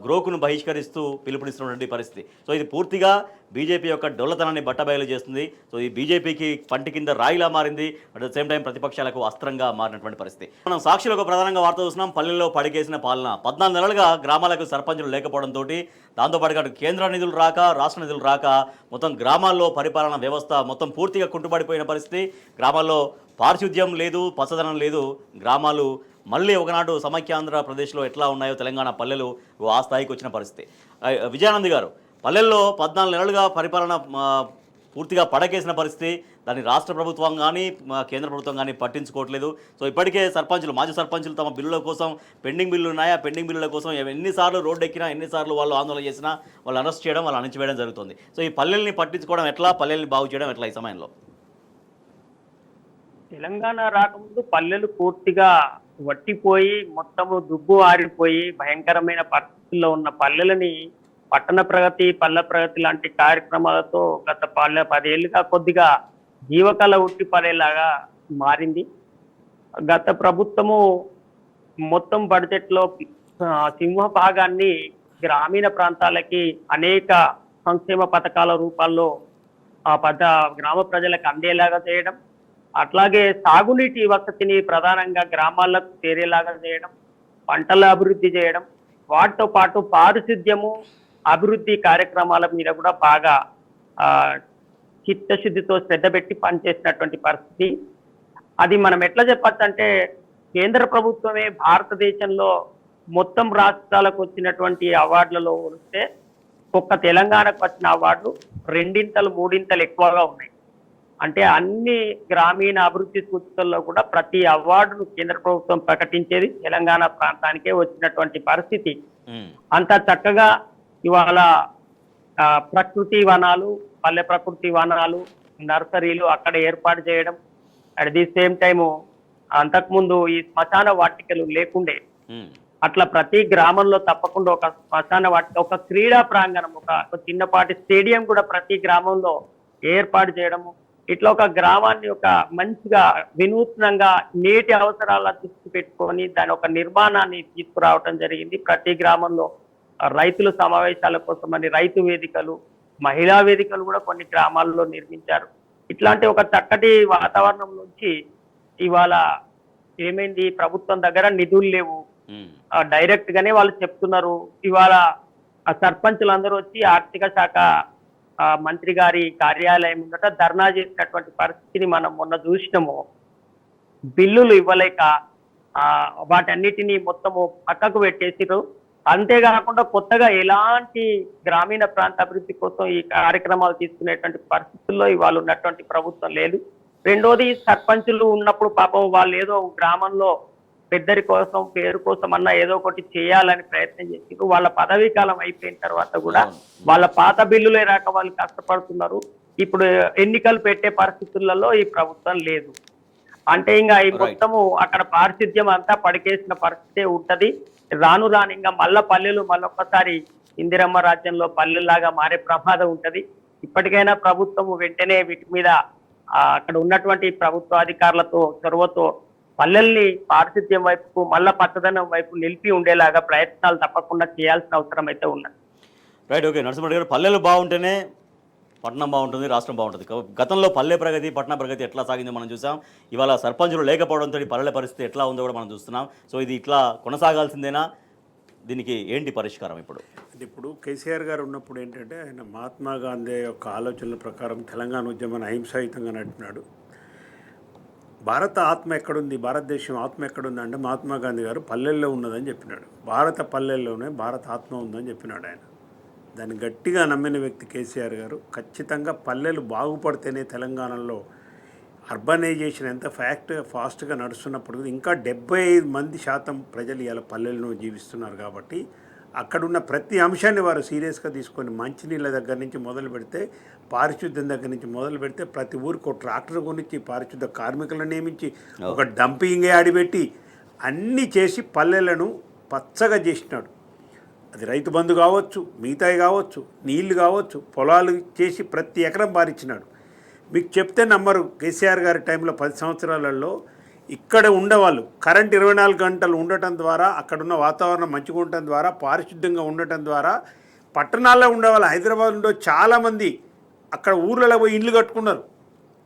గ్రోకును బహిష్కరిస్తూ పిలుపునిస్తున్నటువంటి పరిస్థితి. సో ఇది పూర్తిగా బీజేపీ యొక్క డొల్లతనాన్ని బట్టబయలు చేస్తుంది. సో ఈ బీజేపీకి పంటి కింద రాయిలా మారింది, అట్ ద సేమ్ టైం ప్రతిపక్షాలకు అస్త్రంగా మారినటువంటి పరిస్థితి. మనం సాక్షిలో ఒక ప్రధానంగా వార్త చూస్తున్నాం. పల్లెల్లో పడికేసిన పాలన. 14 నెలలుగా గ్రామాలకు సర్పంచులు లేకపోవడంతో, దాంతోపాటుగా కేంద్ర నిధులు రాక, రాష్ట్ర నిధులు రాక మొత్తం గ్రామాల్లో పరిపాలన వ్యవస్థ మొత్తం పూర్తిగా కుంటుపడిపోయిన పరిస్థితి. గ్రామాల్లో పారిశుద్ధ్యం లేదు, పచ్చదనం లేదు. గ్రామాలు మళ్ళీ ఒకనాడు సమైక్యాంధ్రప్రదేశ్లో ఎట్లా ఉన్నాయో తెలంగాణ పల్లెలు ఆ స్థాయికి వచ్చిన పరిస్థితి. విజయానంద్ గారు, పల్లెల్లో 14 నెలలుగా పరిపాలన పూర్తిగా పడకేసిన పరిస్థితి. దాన్ని రాష్ట్ర ప్రభుత్వం కానీ కేంద్ర ప్రభుత్వం కానీ పట్టించుకోవట్లేదు. సో ఇప్పటికే సర్పంచులు, మాజీ సర్పంచులు తమ బిల్లుల కోసం పెండింగ్ బిల్లులు ఉన్నాయా, పెండింగ్ బిల్లుల కోసం ఎన్నిసార్లు రోడ్డు ఎక్కినా, ఎన్నిసార్లు వాళ్ళు ఆందోళన చేసినా వాళ్ళు అరెస్ట్ చేయడం, వాళ్ళు అణిచివేయడం జరుగుతుంది. సో ఈ పల్లెల్ని పట్టించుకోవడం ఎట్లా, పల్లెల్ని బాగు చేయడం ఎట్లా ఈ సమయంలో? తెలంగాణ రాకముందు పల్లెలు పూర్తిగా వట్టిపోయి మొత్తము దుబ్బు ఆరిపోయి భయంకరమైన పరిస్థితుల్లో ఉన్న పల్లెలని పట్టణ ప్రగతి, పల్లె ప్రగతి లాంటి కార్యక్రమాలతో గత 10 ఏళ్ళుగా కొద్దిగా జీవకళ ఉట్టి పడేలాగా మారింది. గత ప్రభుత్వము మొత్తం బడ్జెట్లో సింహ భాగాన్ని గ్రామీణ ప్రాంతాలకి అనేక సంక్షేమ పథకాల రూపాల్లో గ్రామ ప్రజలకు అందేలాగా చేయడం, అట్లాగే సాగునీటి వసతిని ప్రధానంగా గ్రామాలకు చేరేలాగా చేయడం, పంటల అభివృద్ధి చేయడం, వాటితో పాటు పారిశుద్ధ్యము, అభివృద్ధి కార్యక్రమాల మీద కూడా బాగా చిత్తశుద్ధితో శ్రద్ధ పెట్టి పనిచేసినటువంటి పరిస్థితి. అది మనం ఎట్లా చెప్పచ్చు అంటే, కేంద్ర ప్రభుత్వమే భారతదేశంలో మొత్తం రాష్ట్రాలకు వచ్చినటువంటి అవార్డులలో వస్తే ఒక్క తెలంగాణకు వచ్చిన అవార్డు 2-3 ఎక్కువగా ఉన్నాయి. అంటే అన్ని గ్రామీణ అభివృద్ధి సూచికల్లో కూడా ప్రతి అవార్డును కేంద్ర ప్రభుత్వం ప్రకటించేది తెలంగాణ ప్రాంతానికే వచ్చినటువంటి పరిస్థితి. అంత చక్కగా ఇవాళ ప్రకృతి వనాలు, పల్లె ప్రకృతి వనాలు, నర్సరీలు అక్కడ ఏర్పాటు చేయడం, అట్ ది సేమ్ టైము అంతకుముందు ఈ శ్మశాన వాటికలు లేకుండే, అట్లా ప్రతి గ్రామంలో తప్పకుండా ఒక శ్మశాన వాటిక, ఒక క్రీడా ప్రాంగణం, ఒక చిన్నపాటి స్టేడియం కూడా ప్రతి గ్రామంలో ఏర్పాటు చేయడము, ఇట్లా ఒక గ్రామాన్ని ఒక మంచిగా వినూత్నంగా నేటి అవసరాల దృష్టి పెట్టుకొని దాని ఒక నిర్మాణాన్ని తీసుకురావటం జరిగింది. ప్రతి గ్రామంలో రైతుల సమావేశాల కోసమని రైతు వేదికలు, మహిళా వేదికలు కూడా కొన్ని గ్రామాల్లో నిర్మించారు. ఇట్లాంటి ఒక చక్కటి వాతావరణం నుంచి ఇవాళ ఏమైంది, ప్రభుత్వం దగ్గర నిధులు లేవు, డైరెక్ట్ గానే వాళ్ళు చెప్తున్నారు. ఇవాళ సర్పంచులందరూ వచ్చి ఆర్థిక శాఖ మంత్రి గారి కార్యాలయం ముందట ధర్నా చేసినటువంటి పరిస్థితిని మనం మొన్న చూసినాము. బిల్లులు ఇవ్వలేక వాటన్నిటినీ మొత్తము పక్కకు పెట్టేసిరు. అంతేకాకుండా కొత్తగా ఎలాంటి గ్రామీణ ప్రాంత అభివృద్ధి కోసం ఈ కార్యక్రమాలు తీసుకునేటువంటి పరిస్థితుల్లో ఇవాళ ఉన్నటువంటి ప్రభుత్వం లేదు. రెండోది, సర్పంచులు ఉన్నప్పుడు పాపం వాళ్ళు ఏదో గ్రామంలో పెద్దరి కోసం, పేరు కోసం అన్న ఏదో ఒకటి చేయాలని ప్రయత్నం చేసి వాళ్ళ పదవీ కాలం అయిపోయిన తర్వాత కూడా వాళ్ళ పాత బిల్లులే రాక వాళ్ళు కష్టపడుతున్నారు. ఇప్పుడు ఎన్నికలు పెట్టే పరిస్థితులలో ఈ ప్రభుత్వం లేదు. అంటే ఇంకా ఈ మొత్తము అక్కడ పారిశుద్ధ్యం అంతా పడికేసిన పరిస్థితే ఉంటది. రాను రాను ఇంకా పల్లెలు మళ్ళొక్కసారి ఇందిరమ్మ రాజ్యంలో పల్లెల్లాగా మారే ప్రమాదం ఉంటది. ఇప్పటికైనా ప్రభుత్వం వెంటనే వీటి మీద అక్కడ ఉన్నటువంటి ప్రభుత్వ అధికారులతో చొరవతో పల్లెల్ని పారిశుద్ధ్యం వైపు, మళ్ళా పచ్చదనం వైపు నిలిపి ఉండేలాగా ప్రయత్నాలు తప్పకుండా చేయాల్సిన అవసరం అయితే ఉన్నది. రైట్, ఓకే నరసింహరెడ్డి గారు, పల్లెలు బాగుంటేనే పట్టణం బాగుంటుంది, రాష్ట్రం బాగుంటుంది. గతంలో పల్లె ప్రగతి, పట్టణ ప్రగతి ఎట్లా సాగిందో మనం చూసాం. ఇవాళ సర్పంచులు లేకపోవడంతో పల్లెల పరిస్థితి ఎట్లా ఉందో కూడా మనం చూస్తున్నాం. సో ఇది ఇట్లా కొనసాగాల్సిందేనా? దీనికి ఏంటి పరిష్కారం ఇప్పుడు? ఇప్పుడు కేసీఆర్ గారు ఉన్నప్పుడు ఏంటంటే, ఆయన మహాత్మా గాంధీ యొక్క ఆలోచనల ప్రకారం తెలంగాణ ఉద్యమాన్ని అహింసాయుతంగా నడిపినాడు. భారత ఆత్మ ఎక్కడుంది, భారతదేశం ఆత్మ ఎక్కడుంది అంటే మహాత్మా గాంధీ గారు పల్లెల్లో ఉన్నదని చెప్పినాడు. భారత పల్లెల్లోనే భారత ఆత్మ ఉందని చెప్పినాడు ఆయన. దాన్ని గట్టిగా నమ్మిన వ్యక్తి కేసీఆర్ గారు. ఖచ్చితంగా పల్లెలు బాగుపడితేనే తెలంగాణలో అర్బనైజేషన్ ఎంత ఫాస్ట్గా నడుస్తున్నప్పుడు ఇంకా 75% ప్రజలు ఇలా పల్లెలను జీవిస్తున్నారు. కాబట్టి అక్కడున్న ప్రతి అంశాన్ని వారు సీరియస్గా తీసుకొని మంచినీళ్ళ దగ్గర నుంచి మొదలు పెడితే పారిశుద్ధ్యం దగ్గర నుంచి మొదలు పెడితే ప్రతి ఊరికి ఒక ట్రాక్టర్ కొనిచ్చి పారిశుద్ధ కార్మికులను నియమించి ఒక డంపింగ్ యార్డ్ పెట్టి అన్నీ చేసి పల్లెలను పచ్చగా చేసినాడు. అది రైతు బంధు కావచ్చు, మిగతాయి కావచ్చు, నీళ్లు కావచ్చు, పొలాలు చేసి ప్రతి ఎకరం పారిచ్చినాడు. మీకు చెప్తే నమ్మరు, కేసీఆర్ గారి టైంలో 10 సంవత్సరాలలో ఇక్కడ ఉండేవాళ్ళు కరెంట్ 24 గంటలు ఉండటం ద్వారా, అక్కడున్న వాతావరణం మంచిగా ఉండటం ద్వారా, పారిశుద్ధ్యంగా ఉండటం ద్వారా పట్టణాల్లో ఉండేవాళ్ళు హైదరాబాద్ ఉండే చాలామంది అక్కడ ఊర్లలో పోయి ఇండ్లు కట్టుకున్నారు.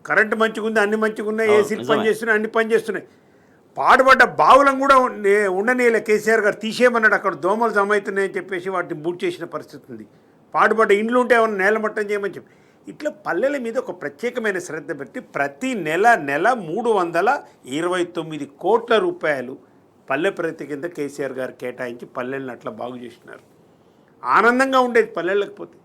కరెంటు మంచిగా ఉంది, అన్ని మంచిగా ఉన్నాయి, ఏసీలు పనిచేస్తున్నాయి, అన్ని పనిచేస్తున్నాయి. పాడుపడ్డ బావులను కూడా ఉండనీయలే కేసీఆర్ గారు, తీసేయమన్నాడు. అక్కడ దోమలు జమ అవుతున్నాయని చెప్పేసి వాటిని బూట్ చేసిన పరిస్థితి ఉంది. పాడుపడ్డ ఇండ్లు ఉంటే ఏమన్నా నేలమట్టం చేయమని చెప్పి ఇట్లా పల్లెల మీద ఒక ప్రత్యేకమైన శ్రద్ధ పెట్టి ప్రతి నెల 329 కోట్ల రూపాయలు పల్లె ప్రగతి కింద కేసీఆర్ గారు కేటాయించి పల్లెలను అట్లా బాగు చేసినారు. ఆనందంగా ఉండేది పల్లెళ్ళకి పోతే.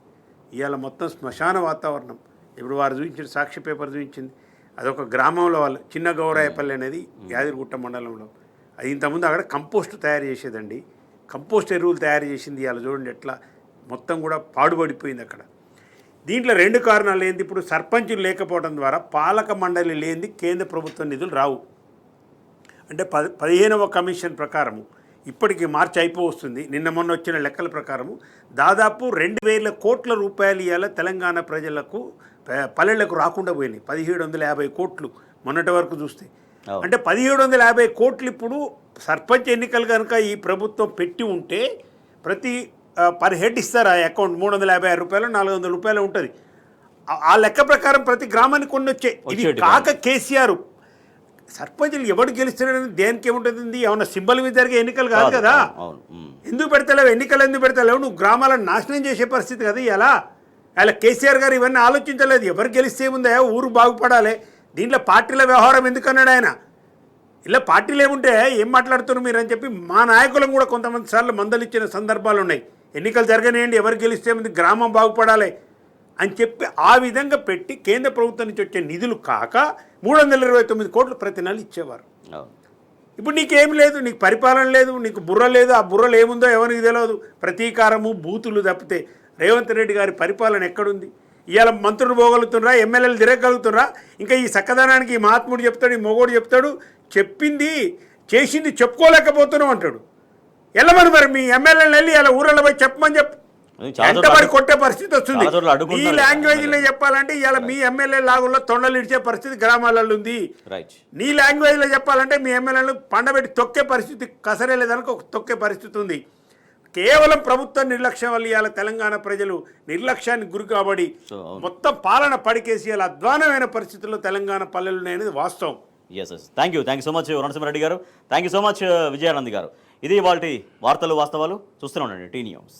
ఇవాళ మొత్తం శ్మశాన వాతావరణం. ఇప్పుడు వారు చూపించిన సాక్షి పేపర్ చూపించింది, అదొక గ్రామంలో వాళ్ళు చిన్న గౌరాయపల్లి అనేది యాదగిరిగుట్ట మండలంలో. అది ఇంతకుముందు అక్కడ కంపోస్ట్ తయారు చేసేదండి. కంపోస్ట్ ఎరువులు తయారు చేసింది. ఇవాళ చూడండి ఎట్లా మొత్తం కూడా పాడుపడిపోయింది అక్కడ. దీంట్లో 2 కారణాలు ఏంది, ఇప్పుడు సర్పంచులు లేకపోవడం ద్వారా పాలక మండలి లేనిది కేంద్ర ప్రభుత్వ నిధులు రావు. అంటే 15వ కమిషన్ ప్రకారము ఇప్పటికి మార్చి అయిపోవస్తుంది. నిన్న మొన్న వచ్చిన లెక్కల ప్రకారము దాదాపు 2000 కోట్ల రూపాయలు ఇవాళ తెలంగాణ ప్రజలకు పల్లెలకు రాకుండా పోయినాయి. 1750 కోట్లు మొన్నటి వరకు చూస్తే. అంటే 1750 కోట్లు ఇప్పుడు సర్పంచ్ ఎన్నికలు కనుక ఈ ప్రభుత్వం పెట్టి ఉంటే ప్రతి పర్ హెడ్ ఇస్తారు. ఆ అకౌంట్ 356 రూపాయలు 400 రూపాయలు ఉంటుంది. ఆ లెక్క ప్రకారం ప్రతి గ్రామానికి కొన్ని వచ్చాయి. ఇది కాక కేసీఆర్ సర్పంచులు ఎవడు గెలుస్తున్నాడని దేనికి ఏముంటుంది, ఏమన్నా సింబల్ మీద జరిగే ఎన్నికలు కాదు కదా. ఎందుకు పెడతలేవు ఎన్నికలు, ఎందుకు పెడతలేవు? నువ్వు గ్రామాలను నాశనం చేసే పరిస్థితి కదా ఇలా. అలా కేసీఆర్ గారు ఇవన్నీ ఆలోచించలేదు. ఎవరు గెలిస్తే ఉందా, ఊరు బాగుపడాలి. దీంట్లో పార్టీల వ్యవహారం ఎందుకన్నాడు ఆయన. ఇలా పార్టీలు ఏముంటే ఏం మాట్లాడుతున్నారు మీరు అని చెప్పి మా నాయకులను కూడా కొంతమంది సార్లు మందలిచ్చిన సందర్భాలు ఉన్నాయి. ఎన్నికలు జరగనియండి, ఎవరు గెలిస్తే ముందు గ్రామం బాగుపడాలి అని చెప్పి ఆ విధంగా పెట్టి కేంద్ర ప్రభుత్వం నుంచి వచ్చే నిధులు కాక 329 కోట్లు ప్రతి నెల ఇచ్చేవారు. ఇప్పుడు నీకేం లేదు, నీకు పరిపాలన లేదు, నీకు బుర్ర లేదు. ఆ బుర్రలు ఏముందో ఎవరికి తెలియదు. ప్రతీకారము బూతులు తప్పితే రేవంత్ రెడ్డి గారి పరిపాలన ఎక్కడుంది? ఇవాళ మంత్రులు పోగలుగుతున్నారా, ఎమ్మెల్యేలు తిరగలుగుతున్నారా? ఇంకా ఈ చక్కదనానికి ఈ మహాత్ముడు చెప్తాడు, ఈ మొగోడు చెప్తాడు, చెప్పింది చేసింది చెప్పుకోలేకపోతున్నాం అంటాడు. వెళ్ళమని మరి మీ ఎమ్మెల్యేలు వెళ్ళి ఇలా ఊళ్ళో పోయి చెప్పమని చెప్పు. ఎంతబడి కొట్టే పరిస్థితి వస్తుంది. ఈ లాంగ్వేజ్లో చెప్పాలంటే ఇవాళ మీ ఎమ్మెల్యే లాగుల్లో తొండలు ఇడిచే పరిస్థితి గ్రామాలలో ఉంది. నీ లాంగ్వేజ్లో చెప్పాలంటే మీ ఎమ్మెల్యేలు పండబెట్టి తొక్కే పరిస్థితి, కసరేలేదానికి ఒక తొక్కే పరిస్థితి ఉంది. కేవలం ప్రభుత్వ నిర్లక్ష్యం వల్ల ఇవాళ తెలంగాణ ప్రజలు నిర్లక్ష్యానికి గురి కాబడి మొత్తం పాలన పడికేసి ఇలా అధ్వానమైన పరిస్థితుల్లో తెలంగాణ పల్లెలు ఉన్నాయనేది వాస్తవం. Yes thank you so much Narasimha Reddy గారు. Thank you so much Vijayanand గారు. ఇది వాళ్ళ వార్తలు వాస్తవాలు చూస్తూనే ఉండండి టీ న్యూస్.